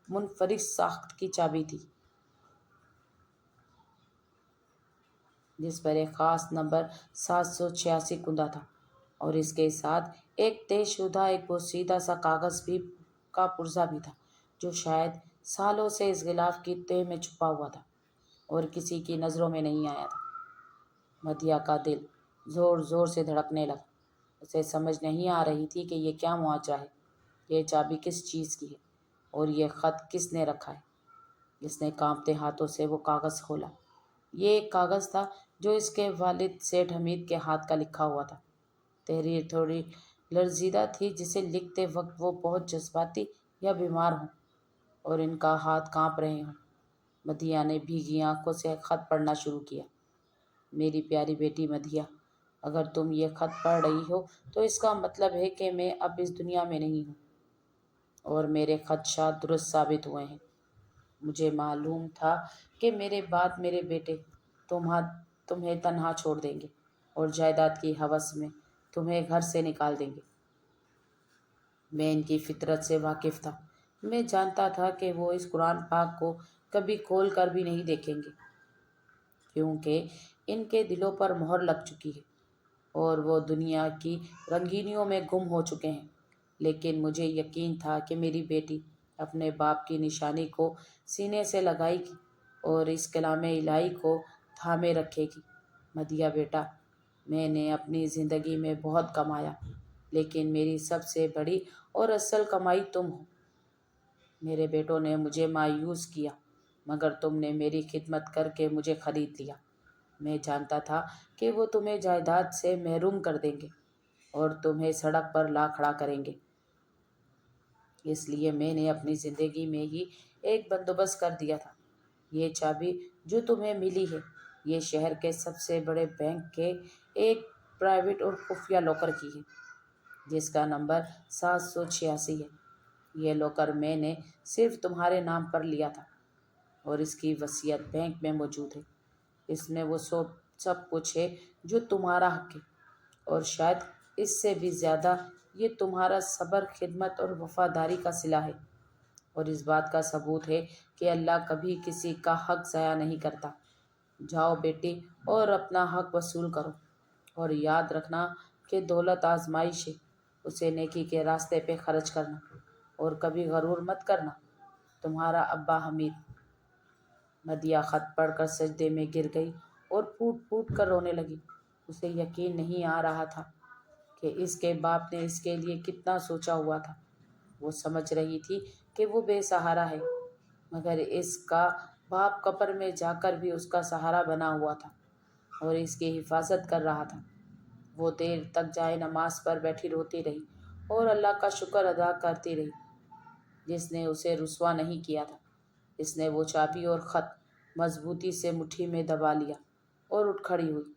[SPEAKER 1] منفرد ساخت کی چابی تھی جس پر ایک خاص نمبر 786 کندہ تھا اور اس کے ساتھ ایک طے شدہ ایک بوسیدہ سا کاغذ بھی کا پرزہ بھی تھا جو شاید سالوں سے اس غلاف کی تہ میں چھپا ہوا تھا اور کسی کی نظروں میں نہیں آیا تھا۔ مدیحہ کا دل زور زور سے دھڑکنے لگا۔ اسے سمجھ نہیں آ رہی تھی کہ یہ کیا معجزہ ہے، یہ چابی کس چیز کی ہے اور یہ خط کس نے رکھا ہے۔ اس نے کانپتے ہاتھوں سے وہ کاغذ کھولا۔ یہ ایک کاغذ تھا جو اس کے والد سیٹھ حمید کے ہاتھ کا لکھا ہوا تھا۔ تحریر تھوڑی لرزیدہ تھی جسے لکھتے وقت وہ بہت جذباتی یا بیمار ہوں اور ان کا ہاتھ کانپ رہے ہوں۔ مدیحہ نے بھیگی آنکھوں سے خط پڑھنا شروع کیا۔ میری پیاری بیٹی مدیحہ، اگر تم یہ خط پڑھ رہی ہو تو اس کا مطلب ہے کہ میں اب اس دنیا میں نہیں ہوں اور میرے خدشات درست ثابت ہوئے ہیں۔ مجھے معلوم تھا کہ میرے بعد میرے بیٹے تمہیں تنہا چھوڑ دیں گے اور جائیداد کی ہوس میں تمہیں گھر سے نکال دیں گے۔ میں ان کی فطرت سے واقف تھا۔ میں جانتا تھا کہ وہ اس قرآن پاک کو کبھی کھول کر بھی نہیں دیکھیں گے کیونکہ ان کے دلوں پر مہر لگ چکی ہے اور وہ دنیا کی رنگینیوں میں گم ہو چکے ہیں۔ لیکن مجھے یقین تھا کہ میری بیٹی اپنے باپ کی نشانی کو سینے سے لگائے گی اور اس کلام الہی کو تھامے رکھے گی۔ مدیحہ بیٹا، میں نے اپنی زندگی میں بہت کمایا لیکن میری سب سے بڑی اور اصل کمائی تم ہو۔ میرے بیٹوں نے مجھے مایوس کیا مگر تم نے میری خدمت کر کے مجھے خرید لیا۔ میں جانتا تھا کہ وہ تمہیں جائیداد سے محروم کر دیں گے اور تمہیں سڑک پر لا کھڑا کریں گے، اس لیے میں نے اپنی زندگی میں ہی ایک بندوبست کر دیا تھا۔ یہ چابی جو تمہیں ملی ہے یہ شہر کے سب سے بڑے بینک کے ایک پرائیویٹ اور خفیہ لاکر کی ہے، جس کا نمبر 786 ہے۔ یہ لاکر میں نے صرف تمہارے نام پر لیا تھا اور اس کی وصیت بینک میں موجود ہے۔ اس میں وہ سب کچھ ہے جو تمہارا حق ہے، اور شاید اس سے بھی زیادہ یہ تمہارا صبر، خدمت اور وفاداری کا صلہ ہے، اور اس بات کا ثبوت ہے کہ اللہ کبھی کسی کا حق ضائع نہیں کرتا۔ جاؤ بیٹی اور اپنا حق وصول کرو، اور یاد رکھنا کہ دولت آزمائش ہے، اسے نیکی کے راستے پہ خرچ کرنا، اور کبھی غرور مت کرنا۔ تمہارا ابا حمید۔ مدیحہ خط پڑھ کر سجدے میں گر گئی اور پھوٹ پھوٹ کر رونے لگی۔ اسے یقین نہیں آ رہا تھا کہ اس کے باپ نے اس کے لیے کتنا سوچا ہوا تھا۔ وہ سمجھ رہی تھی کہ وہ بے سہارا ہے، مگر اس کا باپ قبر میں جا کر بھی اس کا سہارا بنا ہوا تھا اور اس کی حفاظت کر رہا تھا۔ وہ دیر تک جائے نماز پر بیٹھی روتی رہی اور اللہ کا شکر ادا کرتی رہی جس نے اسے رسوا نہیں کیا تھا۔ اس نے وہ چابی اور خط مضبوطی سے مٹھی میں دبا لیا اور اٹھ کھڑی ہوئی۔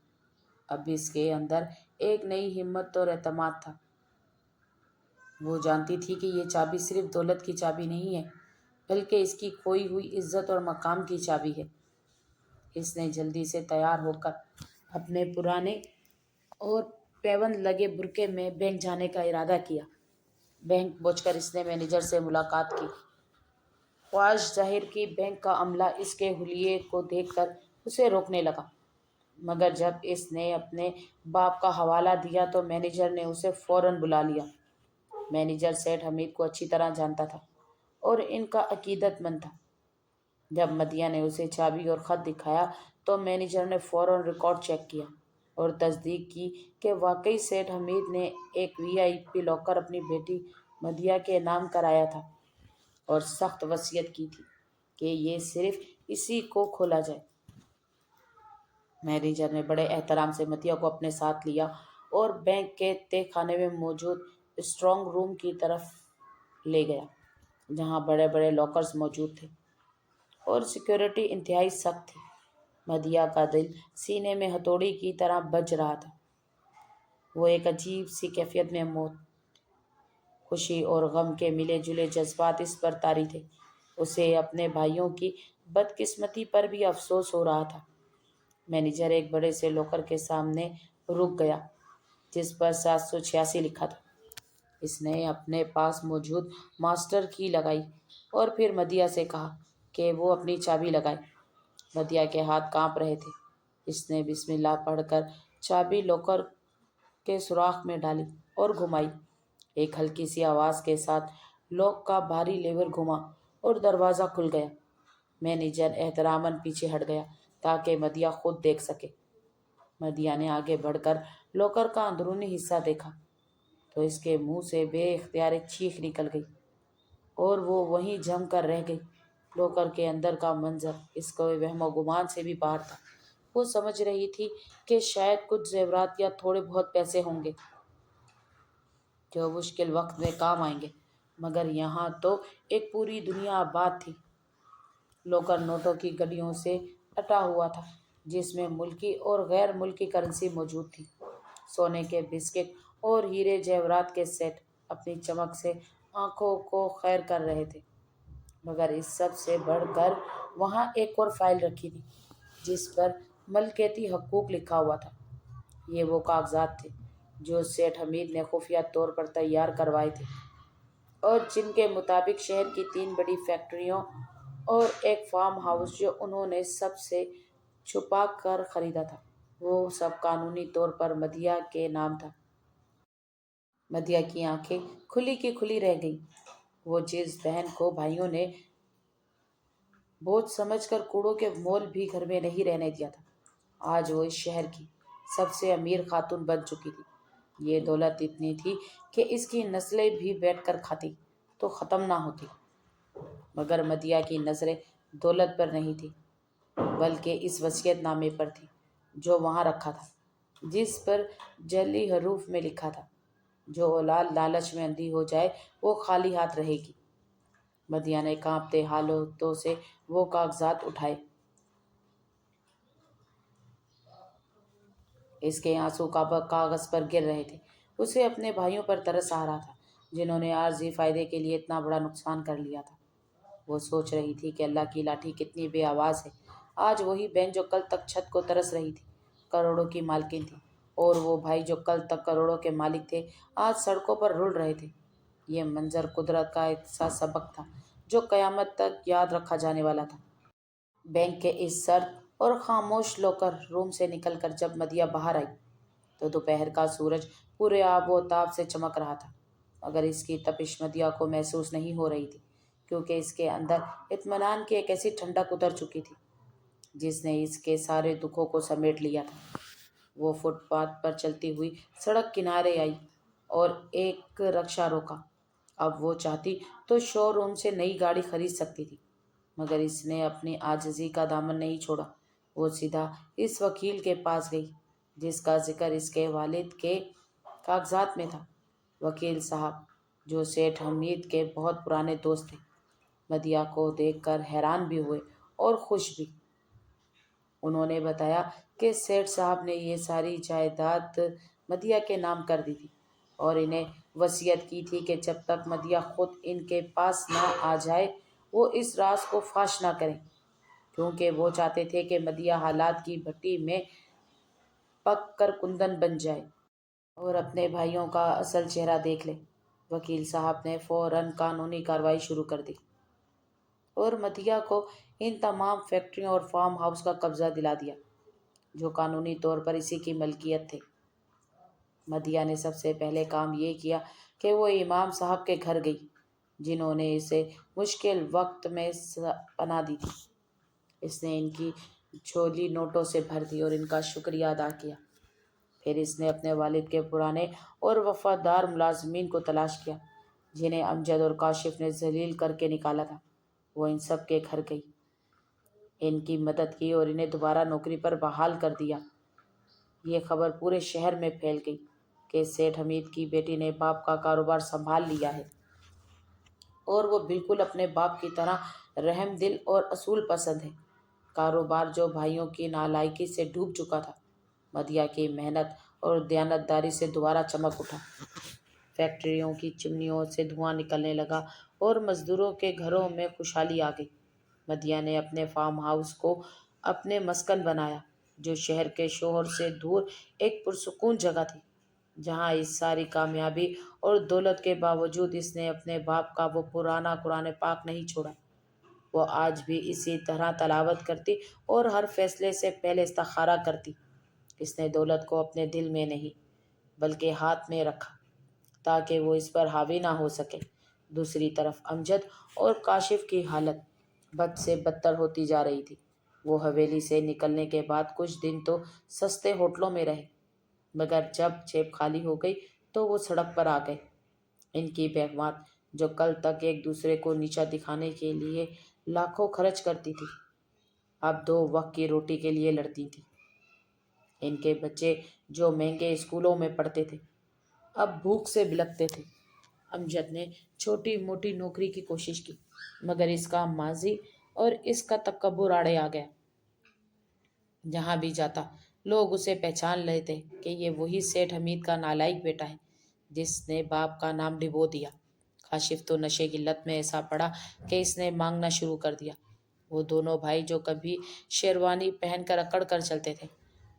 [SPEAKER 1] اب اس کے اندر ایک نئی ہمت اور اعتماد تھا۔ وہ جانتی تھی کہ یہ چابی صرف دولت کی چابی نہیں ہے، بلکہ اس کی کھوئی ہوئی عزت اور مقام کی چابی ہے۔ اس نے جلدی سے تیار ہو کر اپنے پرانے اور پیوند لگے برقعے میں بینک جانے کا ارادہ کیا۔ بینک پہنچ کر اس نے مینیجر سے ملاقات کی۔ خواہش ظاہر کی۔ بینک کا عملہ اس کے حلیے کو دیکھ کر اسے روکنے لگا، مگر جب اس نے اپنے باپ کا حوالہ دیا تو مینیجر نے اسے فوراً بلا لیا۔ مینیجر سیٹھ حمید کو اچھی طرح جانتا تھا اور ان کا عقیدت مند تھا۔ جب مدیحہ نے اسے چابی اور خط دکھایا تو مینیجر نے فوراً ریکارڈ چیک کیا اور تصدیق کی کہ واقعی سیٹھ حمید نے ایک VIP لاکر اپنی بیٹی مدیحہ کے نام کرایا تھا اور سخت وصیت کی تھی کہ یہ صرف اسی کو کھولا جائے۔ مینیجر نے بڑے احترام سے مدیحہ کو اپنے ساتھ لیا اور بینک کے تہہ خانے میں موجود اسٹرانگ روم کی طرف لے گیا، جہاں بڑے بڑے لاکرز موجود تھے اور سیکیورٹی انتہائی سخت تھی۔ مدیحہ کا دل سینے میں ہتھوڑی کی طرح بج رہا تھا۔ وہ ایک عجیب سی کیفیت میں موت، خوشی اور غم کے ملے جلے جذبات اس پر طاری تھے۔ اسے اپنے بھائیوں کی بدقسمتی پر بھی افسوس ہو رہا تھا۔ مینیجر ایک بڑے سے لاکر کے سامنے رک گیا جس پر 786 لکھا تھا۔ اس نے اپنے پاس موجود ماسٹر کی لگائی اور پھر مدیحہ سے کہا کہ وہ اپنی چابی لگائے۔ مدیحہ کے ہاتھ کانپ رہے تھے۔ اس نے بسم اللہ پڑھ کر چابی لاکر کے سوراخ میں ڈالی اور گھمائی۔ ایک ہلکی سی آواز کے ساتھ لاک کا بھاری لیور گھما اور دروازہ کھل گیا۔ مینیجر احتراماً پیچھے ہٹ گیا تاکہ مدیحہ خود دیکھ سکے۔ مدیحہ نے آگے بڑھ کر لاکر کا اندرونی حصہ دیکھا تو اس کے منہ سے بے اختیار ایک چیخ نکل گئی اور وہ وہیں جم کر رہ گئی۔ لاکر کے اندر کا منظر اس کو وہم و گمان سے بھی باہر تھا۔ وہ سمجھ رہی تھی کہ شاید کچھ زیورات یا تھوڑے بہت پیسے ہوں گے جو مشکل وقت میں کام آئیں گے، مگر یہاں تو ایک پوری دنیا آباد تھی۔ لاکر نوٹوں کی گڈیوں سے اٹا ہوا تھا جس میں ملکی اور غیر ملکی کرنسی موجود تھی۔ سونے کے بسکٹ اور ہیرے جواہرات کے سیٹ اپنی چمک سے آنکھوں کو خیر کر رہے تھے، مگر اس سب سے بڑھ کر وہاں ایک اور فائل رکھی تھی جس پر ملکیتی حقوق لکھا ہوا تھا۔ یہ وہ کاغذات تھے جو سیٹھ حمید نے خفیہ طور پر تیار کروائے تھے اور جن کے مطابق شہر کی 3 بڑی فیکٹریوں اور ایک فارم ہاؤس جو انہوں نے سب سے چھپا کر خریدا تھا، وہ سب قانونی طور پر مدیحہ کے نام تھا۔ مدیحہ کی آنکھیں کھلی کی کھلی رہ گئیں۔ وہ جس بہن کو بھائیوں نے بوجھ سمجھ کر کوڑوں کے مول بھی گھر میں نہیں رہنے دیا تھا، آج وہ اس شہر کی سب سے امیر خاتون بن چکی تھی۔ یہ دولت اتنی تھی کہ اس کی نسلیں بھی بیٹھ کر کھاتی تو ختم نہ ہوتی، مگر مدیحہ کی نظریں دولت پر نہیں تھی بلکہ اس وصیت نامے پر تھی جو وہاں رکھا تھا، جس پر جعلی حروف میں لکھا تھا، جو اولاد لالچ میں اندھی ہو جائے وہ خالی ہاتھ رہے گی۔ مدیہ نے کانپتے ہاتھوں سے وہ کاغذات اٹھائے۔ اس کے آنسو کاغذ پر گر رہے تھے۔ اسے اپنے بھائیوں پر ترس آ رہا تھا جنہوں نے عارضی فائدے کے لیے اتنا بڑا نقصان کر لیا تھا۔ وہ سوچ رہی تھی کہ اللہ کی لاٹھی کتنی بے آواز ہے۔ آج وہی بہن جو کل تک چھت کو ترس رہی تھی، کروڑوں کی مالکن تھی، اور وہ بھائی جو کل تک کروڑوں کے مالک تھے، آج سڑکوں پر رل رہے تھے۔ یہ منظر قدرت کا ایسا سبق تھا جو قیامت تک یاد رکھا جانے والا تھا۔ بینک کے اس سرد اور خاموش لوکر روم سے نکل کر جب مدیہ باہر آئی تو دوپہر کا سورج پورے آب و تاب سے چمک رہا تھا، مگر اس کی تپش مدیہ کو محسوس نہیں ہو رہی تھی، کیونکہ اس کے اندر اطمینان کی ایک ایسی ٹھنڈک اتر چکی تھی جس نے اس کے سارے دکھوں کو سمیٹ لیا تھا۔ وہ فٹ پاتھ پر چلتی ہوئی سڑک کنارے آئی اور ایک رکشہ روکا۔ اب وہ چاہتی تو شو روم سے نئی گاڑی خرید سکتی تھی، مگر اس نے اپنی عاجزی کا دامن نہیں چھوڑا۔ وہ سیدھا اس وکیل کے پاس گئی جس کا ذکر اس کے والد کے کاغذات میں تھا۔ وکیل صاحب جو سیٹھ حمید کے بہت پرانے دوست تھے، مدیہ کو دیکھ کر حیران بھی ہوئے اور خوش بھی۔ انہوں نے بتایا کہ سیٹھ صاحب نے یہ ساری جائیداد مدیہ کے نام کر دی تھی اور انہیں وصیت کی تھی کہ جب تک مدیہ خود ان کے پاس نہ آ جائے وہ اس راز کو فاش نہ کریں، کیونکہ وہ چاہتے تھے کہ مدیہ حالات کی بھٹی میں پک کر کندن بن جائے اور اپنے بھائیوں کا اصل چہرہ دیکھ لے۔ وکیل صاحب نے فوراً قانونی کارروائی شروع کر دی اور مدیہ کو ان تمام فیکٹریوں اور فارم ہاؤس کا قبضہ دلا دیا جو قانونی طور پر اسی کی ملکیت تھے۔ مدیہ نے سب سے پہلے کام یہ کیا کہ وہ امام صاحب کے گھر گئی جنہوں نے اسے مشکل وقت میں پناہ دی تھی۔ اس نے ان کی جھولی نوٹوں سے بھر دی اور ان کا شکریہ ادا کیا۔ پھر اس نے اپنے والد کے پرانے اور وفادار ملازمین کو تلاش کیا جنہیں امجد اور کاشف نے ذلیل کر کے نکالا تھا۔ وہ ان سب کے گھر گئی، ان کی مدد کی اور انہیں دوبارہ نوکری پر بحال کر دیا۔ یہ خبر پورے شہر میں پھیل گئی کہ سیٹھ حمید کی بیٹی نے باپ کا کاروبار سنبھال لیا ہے اور وہ بالکل اپنے باپ کی طرح رحم دل اور اصول پسند ہے۔ کاروبار جو بھائیوں کی نالائکی سے ڈوب چکا تھا، مدیہ کی محنت اور دیانتداری سے دوبارہ چمک اٹھا۔ فیکٹریوں کی چمنیوں سے دھواں نکلنے لگا اور مزدوروں کے گھروں میں خوشحالی آ گئی۔ مدیہ نے اپنے فارم ہاؤس کو اپنے مسکن بنایا جو شہر کے شور سے دور ایک پرسکون جگہ تھی، جہاں اس ساری کامیابی اور دولت کے باوجود اس نے اپنے باپ کا وہ پرانا قرآن پاک نہیں چھوڑا۔ وہ آج بھی اسی طرح تلاوت کرتی اور ہر فیصلے سے پہلے استخارہ کرتی۔ اس نے دولت کو اپنے دل میں نہیں بلکہ ہاتھ میں رکھا تاکہ وہ اس پر حاوی نہ ہو سکے۔ دوسری طرف امجد اور کاشف کی حالت بد سے بدتر ہوتی جا رہی تھی۔ وہ حویلی سے نکلنے کے بعد کچھ دن تو سستے ہوٹلوں میں رہے، مگر جب جیب خالی ہو گئی تو وہ سڑک پر آ گئے۔ ان کی بیگمات جو کل تک ایک دوسرے کو نیچا دکھانے کے لیے لاکھوں خرچ کرتی تھی، اب 2 وقت کی روٹی کے لیے لڑتی تھی۔ ان کے بچے جو مہنگے اسکولوں میں پڑھتے تھے، اب بھوک سے بلکتے تھے۔ امجد نے چھوٹی موٹی نوکری کی کوشش کی، مگر اس کا ماضی اور اس کا تکبر آڑے آ گیا۔ جہاں بھی جاتا لوگ اسے پہچان لیتے کہ یہ وہی سیٹھ حمید کا نالائق بیٹا ہے جس نے باپ کا نام ڈبو دیا۔ کاشف تو نشے کی لت میں ایسا پڑا کہ اس نے مانگنا شروع کر دیا۔ وہ دونوں بھائی جو کبھی شیروانی پہن کر اکڑ کر چلتے تھے،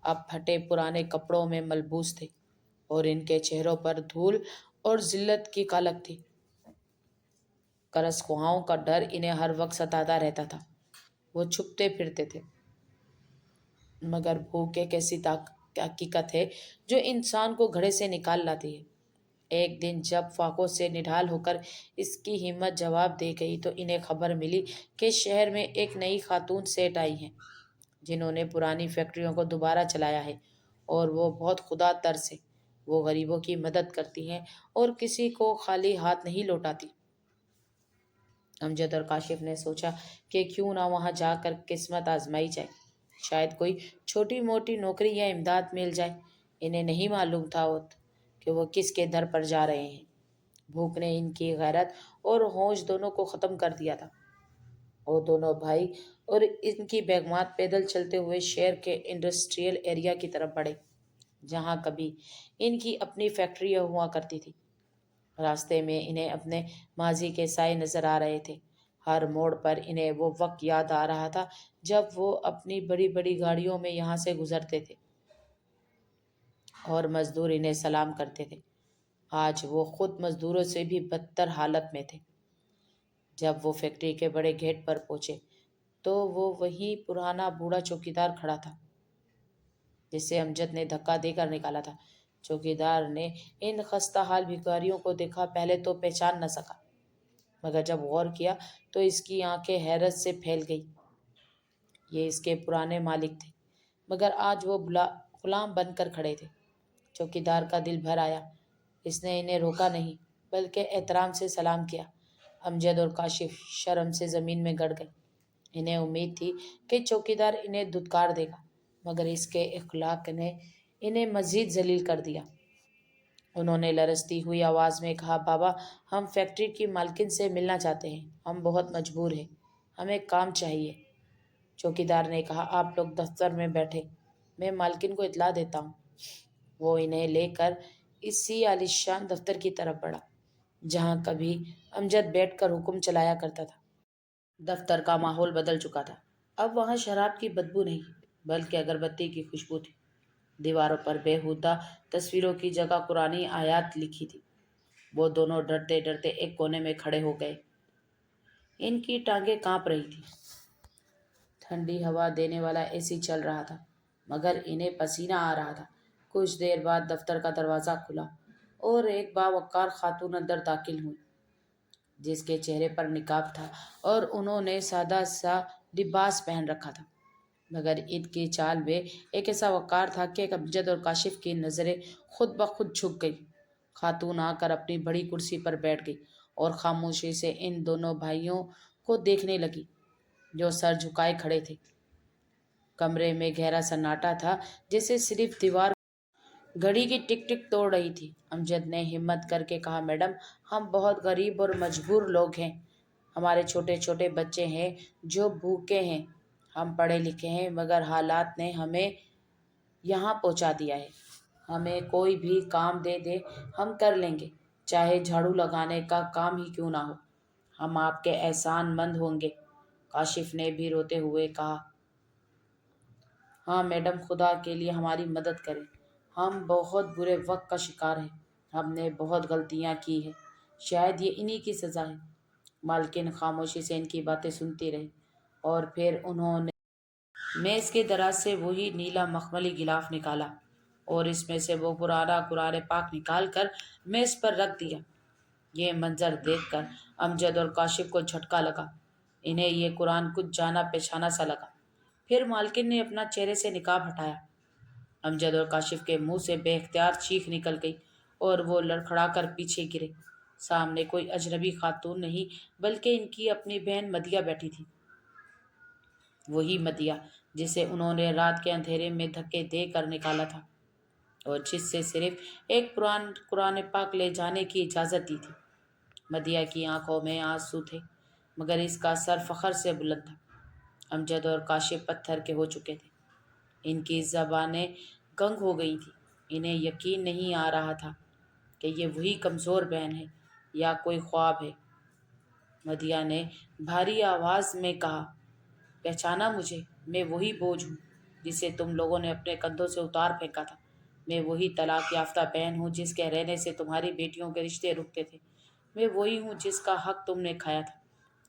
[SPEAKER 1] اب پھٹے پرانے کپڑوں میں ملبوس تھے اور ان کے چہروں پر دھول اور ذلت کی کالک تھی۔ قرض خواہوں کا ڈر انہیں ہر وقت ستاتا رہتا تھا۔ وہ چھپتے پھرتے تھے، مگر بھوک ایک ایسی حقیقت ہے جو انسان کو گھڑے سے نکال لاتی ہے۔ ایک دن جب فاقوں سے نڈھال ہو کر اس کی ہمت جواب دے گئی تو انہیں خبر ملی کہ شہر میں ایک نئی خاتون سیٹھ آئی ہیں جنہوں نے پرانی فیکٹریوں کو دوبارہ چلایا ہے، اور وہ بہت خدا ترس ہے۔ وہ غریبوں کی مدد کرتی ہیں اور کسی کو خالی ہاتھ نہیں لوٹاتی۔ امجد اور کاشف نے سوچا کہ کیوں نہ وہاں جا کر قسمت آزمائی جائے، شاید کوئی چھوٹی موٹی نوکری یا امداد مل جائے۔ انہیں نہیں معلوم تھا کہ وہ کس کے در پر جا رہے ہیں۔ بھوک نے ان کی غیرت اور ہوش دونوں کو ختم کر دیا تھا۔ وہ دونوں بھائی اور ان کی بیگمات پیدل چلتے ہوئے شہر کے انڈسٹریل ایریا کی طرف بڑھے، جہاں کبھی ان کی اپنی فیکٹریاں ہوا کرتی تھی۔ راستے میں انہیں اپنے ماضی کے سائے نظر آ رہے تھے۔ ہر موڑ پر انہیں وہ وقت یاد آ رہا تھا جب وہ اپنی بڑی بڑی گاڑیوں میں یہاں سے گزرتے تھے اور مزدور انہیں سلام کرتے تھے۔ آج وہ خود مزدوروں سے بھی بدتر حالت میں تھے۔ جب وہ فیکٹری کے بڑے گیٹ پر پہنچے تو وہ وہی پرانا بوڑھا چوکیدار کھڑا تھا جسے امجد نے دھکا دے کر نکالا تھا۔ چوکیدار نے ان خستہ حال بھکاریوں کو دیکھا، پہلے تو پہچان نہ سکا، مگر جب غور کیا تو اس کی آنکھیں حیرت سے پھیل گئی۔ یہ اس کے پرانے مالک تھے، مگر آج وہ غلام بن کر کھڑے تھے۔ چوکیدار کا دل بھر آیا۔ اس نے انہیں روکا نہیں بلکہ احترام سے سلام کیا۔ امجد اور کاشف شرم سے زمین میں گڑ گئے۔ انہیں امید تھی کہ چوکیدار انہیں دھتکار دے گا، مگر اس کے اخلاق نے انہیں مزید ذلیل کر دیا۔ انہوں نے لرزتی ہوئی آواز میں کہا، بابا، ہم فیکٹری کی مالکن سے ملنا چاہتے ہیں، ہم بہت مجبور ہیں، ہمیں کام چاہیے۔ چوکیدار نے کہا، آپ لوگ دفتر میں بیٹھے، میں مالکن کو اطلاع دیتا ہوں۔ وہ انہیں لے کر اسی عالیشان دفتر کی طرف بڑھا جہاں کبھی امجد بیٹھ کر حکم چلایا کرتا تھا۔ دفتر کا ماحول بدل چکا تھا۔ اب وہاں شراب کی بدبو نہیں بلکہ اگربتی کی خوشبو تھی۔ دیواروں پر بیہودہ تصویروں کی جگہ قرآنی آیات لکھی تھی۔ وہ دونوں ڈرتے ڈرتے ایک کونے میں کھڑے ہو گئے۔ ان کی ٹانگیں کانپ رہی تھی۔ ٹھنڈی ہوا دینے والا اے سی چل رہا تھا، مگر انہیں پسینہ آ رہا تھا۔ کچھ دیر بعد دفتر کا دروازہ کھلا اور ایک باوقار خاتون اندر داخل ہوئی، جس کے چہرے پر نقاب تھا اور انہوں نے سادہ سا لباس پہن رکھا تھا، مگر ان کی چال میں ایک ایسا وقار تھا کہ امجد اور کاشف کی نظریں خود بخود جھک گئی۔ خاتون آ کر اپنی بڑی کرسی پر بیٹھ گئی اور خاموشی سے ان دونوں بھائیوں کو دیکھنے لگی جو سر جھکائے کھڑے تھے۔ کمرے میں گہرا سناٹا تھا، جیسے صرف دیوار گھڑی کی ٹک ٹک توڑ رہی تھی۔ امجد نے ہمت کر کے کہا، میڈم، ہم بہت غریب اور مجبور لوگ ہیں، ہمارے چھوٹے چھوٹے بچے ہیں جو بھوکے ہیں، ہم پڑھے لکھے ہیں مگر حالات نے ہمیں یہاں پہنچا دیا ہے۔ ہمیں کوئی بھی کام دے دے ہم کر لیں گے، چاہے جھاڑو لگانے کا کام ہی کیوں نہ ہو، ہم آپ کے احسان مند ہوں گے۔ کاشف نے بھی روتے ہوئے کہا، ہاں میڈم، خدا کے لیے ہماری مدد کریں، ہم بہت برے وقت کا شکار ہیں، ہم نے بہت غلطیاں کی ہیں، شاید یہ انہی کی سزا ہے۔ مالکن خاموشی سے ان کی باتیں سنتی رہی اور پھر انہوں نے میز کے دراز سے وہی نیلا مخملی غلاف نکالا اور اس میں سے وہ پرانا قرآن پاک نکال کر میز پر رکھ دیا۔ یہ منظر دیکھ کر امجد اور کاشف کو جھٹکا لگا۔ انہیں یہ قرآن کچھ جانا پہچانا سا لگا۔ پھر مالکن نے اپنا چہرے سے نقاب ہٹایا۔ امجد اور کاشف کے منہ سے بے اختیار چیخ نکل گئی اور وہ لڑکھڑا کر پیچھے گرے۔ سامنے کوئی اجنبی خاتون نہیں بلکہ ان کی اپنی بہن مدیہ بیٹھی تھی، وہی مدیہ جسے انہوں نے رات کے اندھیرے میں دھکے دے کر نکالا تھا اور جس سے صرف ایک قرآن پاک لے جانے کی اجازت دی تھی۔ مدیہ کی آنکھوں میں آنسو تھے، مگر اس کا سر فخر سے بلند تھا۔ امجد اور کاشف پتھر کے ہو چکے تھے، ان کی زبانیں گنگ ہو گئی تھیں۔ انہیں یقین نہیں آ رہا تھا کہ یہ وہی کمزور بہن ہے یا کوئی خواب ہے۔ مدیہ نے بھاری آواز میں کہا، پہچانا مجھے؟ میں وہی بوجھ ہوں جسے تم لوگوں نے اپنے کندھوں سے اتار پھینکا تھا۔ میں وہی طلاق یافتہ بہن ہوں جس کے رہنے سے تمہاری بیٹیوں کے رشتے رکتے تھے۔ میں وہی ہوں جس کا حق تم نے کھایا تھا۔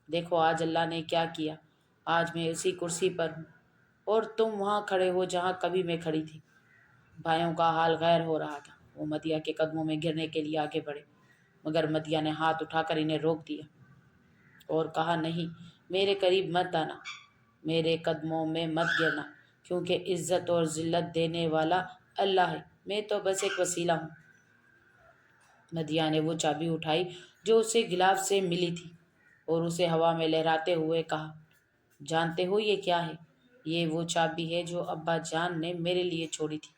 [SPEAKER 1] دیکھو آج اللہ نے کیا کیا، آج میں اسی کرسی پر ہوں اور تم وہاں کھڑے ہو جہاں کبھی میں کھڑی تھی۔ بھائیوں کا حال غیر ہو رہا تھا۔ وہ مدیہ کے قدموں میں گرنے کے لیے آگے بڑھے، مگر مدیہ نے ہاتھ اٹھا کر انہیں روک دیا اور کہا، نہیں، میرے قریب مت آنا، میرے قدموں میں مت گرنا، کیونکہ عزت اور ذلت دینے والا اللہ ہے، میں تو بس ایک وسیلہ ہوں۔ مدیہ نے وہ چابی اٹھائی جو اسے غلاف سے ملی تھی اور اسے ہوا میں لہراتے ہوئے کہا، جانتے ہو یہ کیا ہے؟ یہ وہ چابی ہے جو ابا جان نے میرے لیے چھوڑی تھی،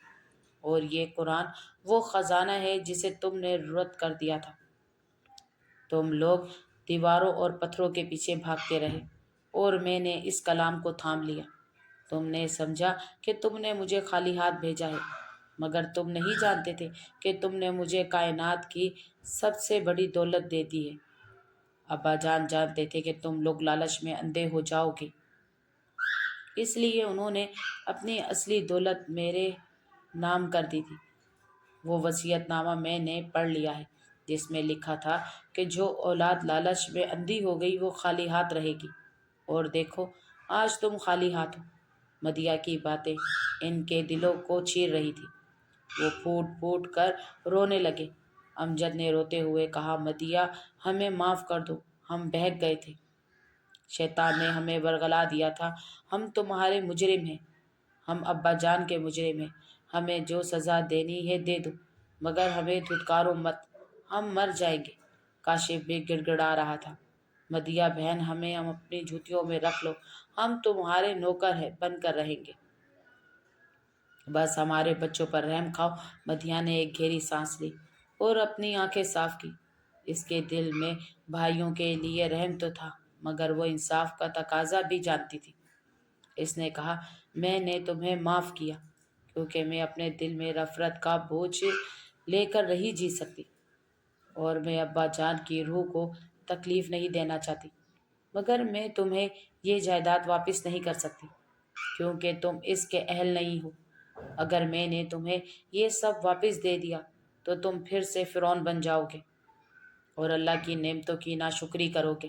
[SPEAKER 1] اور یہ قرآن وہ خزانہ ہے جسے تم نے رد کر دیا تھا۔ تم لوگ دیواروں اور پتھروں کے پیچھے بھاگتے رہے اور میں نے اس کلام کو تھام لیا۔ تم نے سمجھا کہ تم نے مجھے خالی ہاتھ بھیجا ہے، مگر تم نہیں جانتے تھے کہ تم نے مجھے کائنات کی سب سے بڑی دولت دے دی ہے۔ ابا جان جانتے تھے کہ تم لوگ لالچ میں اندھے ہو جاؤ گے، اس لیے انہوں نے اپنی اصلی دولت میرے نام کر دی تھی۔ وہ وصیت نامہ میں نے پڑھ لیا ہے جس میں لکھا تھا کہ جو اولاد لالچ میں اندھی ہو گئی وہ خالی ہاتھ رہے گی، اور دیکھو آج تم خالی ہاتھ ہو۔ مدیہ کی باتیں ان کے دلوں کو چیر رہی تھی۔ وہ پھوٹ پھوٹ کر رونے لگے۔ امجد نے روتے ہوئے کہا، مدیہ ہمیں معاف کر دو، ہم بہک گئے تھے، شیطان نے ہمیں ورغلا دیا تھا، ہم تمہارے مجرم ہیں، ہم ابا جان کے مجرم ہیں، ہمیں جو سزا دینی ہے دے دو، مگر ہمیں دھتکارو مت، ہم مر جائیں گے۔ کاشف بھی گڑ گڑا رہا تھا، مدیہ بہن ہمیں اپنی جوتیوں میں رکھ لو، ہم تمہارے نوکر بن کر رہیں گے، بس ہمارے بچوں پر رحم کھاؤ۔ مدیہ نے ایک گہری سانس لی اور اپنی آنکھیں صاف کی۔ اس کے دل میں بھائیوں کے لیے رحم تو تھا، مگر وہ انصاف کا تقاضا بھی جانتی تھی۔ اس نے کہا، میں نے تمہیں معاف کیا کیونکہ میں اپنے دل میں نفرت کا بوجھ لے کر نہیں جی سکتی، اور میں ابا جان کی روح کو تکلیف نہیں دینا چاہتی، مگر میں تمہیں یہ جائیداد واپس نہیں کر سکتی کیونکہ تم اس کے اہل نہیں ہو۔ اگر میں نے تمہیں یہ سب واپس دے دیا تو تم پھر سے فرعون بن جاؤ گے اور اللہ کی نعمتوں کی ناشکری کرو گے۔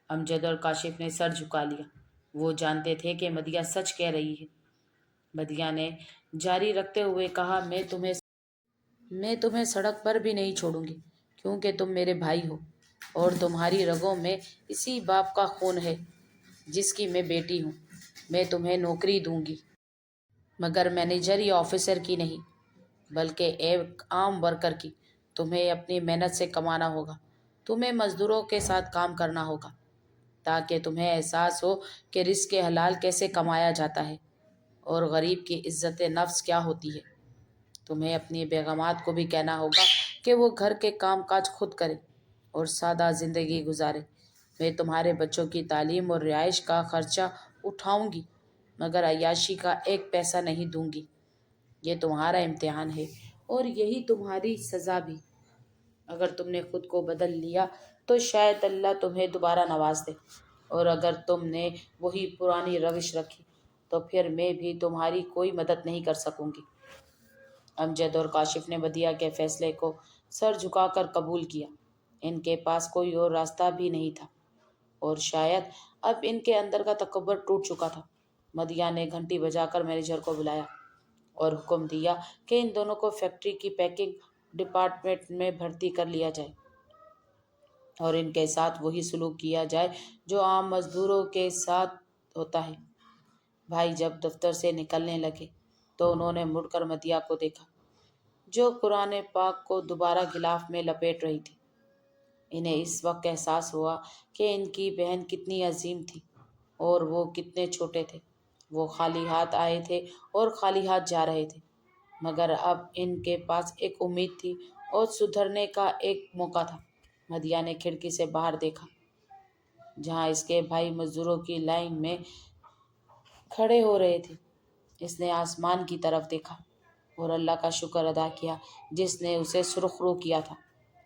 [SPEAKER 1] امجد اور کاشف نے سر جھکا لیا، وہ جانتے تھے کہ مدیہ سچ کہہ رہی ہے۔ مدیہ نے جاری رکھتے ہوئے کہا، میں تمہیں سڑک پر بھی نہیں چھوڑوں گی کیونکہ تم میرے بھائی ہو اور تمہاری رگوں میں اسی باپ کا خون ہے جس کی میں بیٹی ہوں۔ میں تمہیں نوکری دوں گی، مگر مینیجر یا آفیسر کی نہیں، بلکہ ایک عام ورکر کی۔ تمہیں اپنی محنت سے کمانا ہوگا، تمہیں مزدوروں کے ساتھ کام کرنا ہوگا تاکہ تمہیں احساس ہو کہ رزق حلال کیسے کمایا جاتا ہے اور غریب کی عزت نفس کیا ہوتی ہے۔ تمہیں اپنی بیگمات کو بھی کہنا ہوگا کہ وہ گھر کے کام کاج خود کریں اور سادہ زندگی گزاریں۔ میں تمہارے بچوں کی تعلیم اور رہائش کا خرچہ اٹھاؤں گی، مگر عیاشی کا ایک پیسہ نہیں دوں گی۔ یہ تمہارا امتحان ہے اور یہی تمہاری سزا بھی۔ اگر تم نے خود کو بدل لیا تو شاید اللہ تمہیں دوبارہ نواز دے، اور اگر تم نے وہی پرانی روش رکھی تو پھر میں بھی تمہاری کوئی مدد نہیں کر سکوں گی۔ امجد اور کاشف نے مدیہ کے فیصلے کو سر جھکا کر قبول کیا۔ ان کے پاس کوئی اور راستہ بھی نہیں تھا، اور شاید اب ان کے اندر کا تکبر ٹوٹ چکا تھا۔ مدیہ نے گھنٹی بجا کر مینیجر کو بلایا اور حکم دیا کہ ان دونوں کو فیکٹری کی پیکنگ ڈپارٹمنٹ میں بھرتی کر لیا جائے اور ان کے ساتھ وہی سلوک کیا جائے جو عام مزدوروں کے ساتھ ہوتا ہے۔ بھائی جب دفتر سے نکلنے لگے تو انہوں نے مڑ کر مدیہ کو دیکھا جو قرآن پاک کو دوبارہ غلاف میں لپیٹ رہی تھی۔ انہیں اس وقت احساس ہوا کہ ان کی بہن کتنی عظیم تھی اور وہ کتنے چھوٹے تھے۔ وہ خالی ہاتھ آئے تھے اور خالی ہاتھ جا رہے تھے، مگر اب ان کے پاس ایک امید تھی اور سدھرنے کا ایک موقع تھا۔ مدیہ نے کھڑکی سے باہر دیکھا جہاں اس کے بھائی مزدوروں کی لائن میں کھڑے ہو رہے تھے۔ اس نے آسمان کی طرف دیکھا اور اللہ کا شکر ادا کیا جس نے اسے سرخرو کیا تھا۔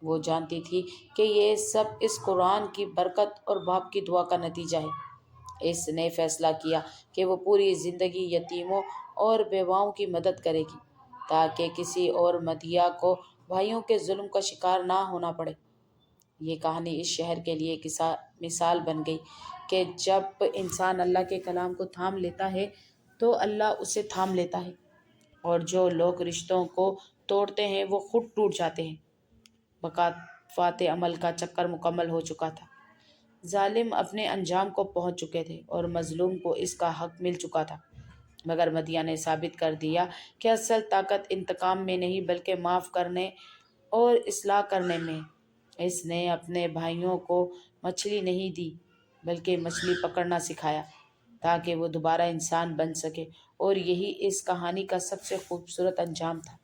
[SPEAKER 1] وہ جانتی تھی کہ یہ سب اس قرآن کی برکت اور باپ کی دعا کا نتیجہ ہے۔ اس نے فیصلہ کیا کہ وہ پوری زندگی یتیموں اور بیواؤں کی مدد کرے گی تاکہ کسی اور مدیہ کو بھائیوں کے ظلم کا شکار نہ ہونا پڑے۔ یہ کہانی اس شہر کے لیے ایک مثال بن گئی کہ جب انسان اللہ کے کلام کو تھام لیتا ہے تو اللہ اسے تھام لیتا ہے، اور جو لوگ رشتوں کو توڑتے ہیں وہ خود ٹوٹ جاتے ہیں۔ مکافات عمل کا چکر مکمل ہو چکا تھا۔ ظالم اپنے انجام کو پہنچ چکے تھے اور مظلوم کو اس کا حق مل چکا تھا، مگر مدیہ نے ثابت کر دیا کہ اصل طاقت انتقام میں نہیں بلکہ معاف کرنے اور اصلاح کرنے میں ہے۔ اس نے اپنے بھائیوں کو مچھلی نہیں دی بلکہ مچھلی پکڑنا سکھایا تاکہ وہ دوبارہ انسان بن سکے، اور یہی اس کہانی کا سب سے خوبصورت انجام تھا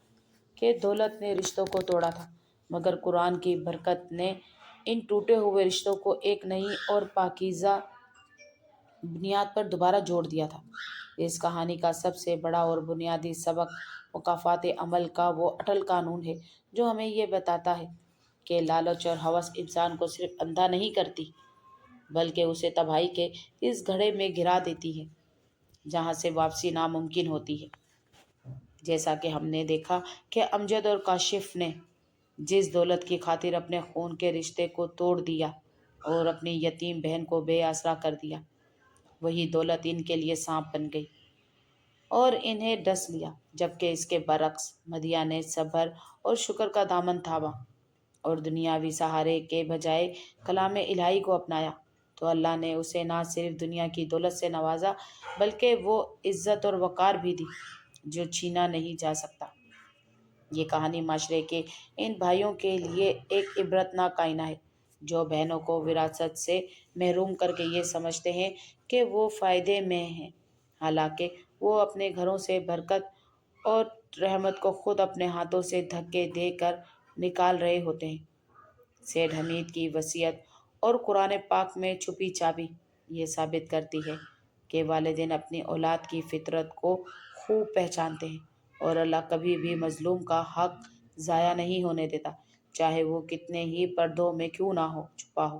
[SPEAKER 1] کہ دولت نے رشتوں کو توڑا تھا مگر قرآن کی برکت نے ان ٹوٹے ہوئے رشتوں کو ایک نئی اور پاکیزہ بنیاد پر دوبارہ جوڑ دیا تھا۔ اس کہانی کا سب سے بڑا اور بنیادی سبق مکافات عمل کا وہ اٹل قانون ہے جو ہمیں یہ بتاتا ہے کہ لالچ اور ہوس انسان کو صرف اندھا نہیں کرتی بلکہ اسے تباہی کے اس گڑھے میں گرا دیتی ہے جہاں سے واپسی ناممکن ہوتی ہے۔ جیسا کہ ہم نے دیکھا کہ امجد اور کاشف نے جس دولت کی خاطر اپنے خون کے رشتے کو توڑ دیا اور اپنی یتیم بہن کو بے آسرا کر دیا، وہی دولت ان کے لیے سانپ بن گئی اور انہیں ڈس لیا، جبکہ اس کے برعکس مدیہ نے صبر اور شکر کا دامن تھاما اور دنیاوی سہارے کے بجائے کلام الہی کو اپنایا تو اللہ نے اسے نہ صرف دنیا کی دولت سے نوازا بلکہ وہ عزت اور وقار بھی دی جو چھینا نہیں جا سکتا۔ یہ کہانی معاشرے کے ان بھائیوں کے لیے ایک عبرتناک آئینہ ہے جو بہنوں کو وراثت سے محروم کر کے یہ سمجھتے ہیں کہ وہ فائدے میں ہیں، حالانکہ وہ اپنے گھروں سے برکت اور رحمت کو خود اپنے ہاتھوں سے دھکے دے کر نکال رہے ہوتے ہیں۔ سیڈ حمید کی وصیت اور قرآن پاک میں چھپی چابی یہ ثابت کرتی ہے کہ والدین اپنی اولاد کی فطرت کو خوب پہچانتے ہیں اور اللہ کبھی بھی مظلوم کا حق ضائع نہیں ہونے دیتا، چاہے وہ کتنے ہی پردوں میں کیوں نہ ہو چھپا ہو۔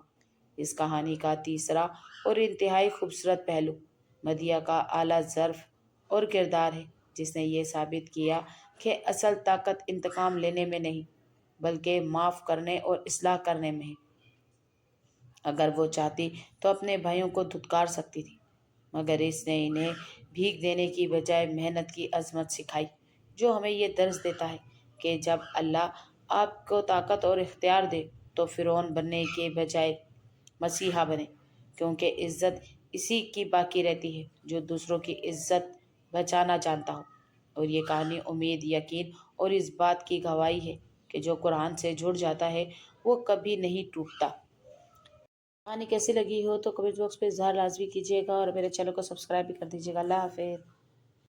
[SPEAKER 1] اس کہانی کا تیسرا اور انتہائی خوبصورت پہلو مدیہ کا اعلیٰ ظرف اور کردار ہے، جس نے یہ ثابت کیا کہ اصل طاقت انتقام لینے میں نہیں بلکہ معاف کرنے اور اصلاح کرنے میں ہے۔ اگر وہ چاہتی تو اپنے بھائیوں کو دھتکار سکتی تھی، مگر اس نے انہیں بھیک دینے کی بجائے محنت کی عظمت سکھائی، جو ہمیں یہ درس دیتا ہے کہ جب اللہ آپ کو طاقت اور اختیار دے تو فرعون بننے کے بجائے مسیحا بنے، کیونکہ عزت اسی کی باقی رہتی ہے جو دوسروں کی عزت بچانا جانتا ہو۔ اور یہ کہانی امید، یقین اور اس بات کی گواہی ہے کہ جو قرآن سے جڑ جاتا ہے وہ کبھی نہیں ٹوٹتا۔ کہانی کیسی لگی ہو تو کمنٹ باکس پہ اظہار لازمی کیجیے گا اور میرے چینل کو سبسکرائب بھی کر دیجیے گا۔ اللہ حافظ۔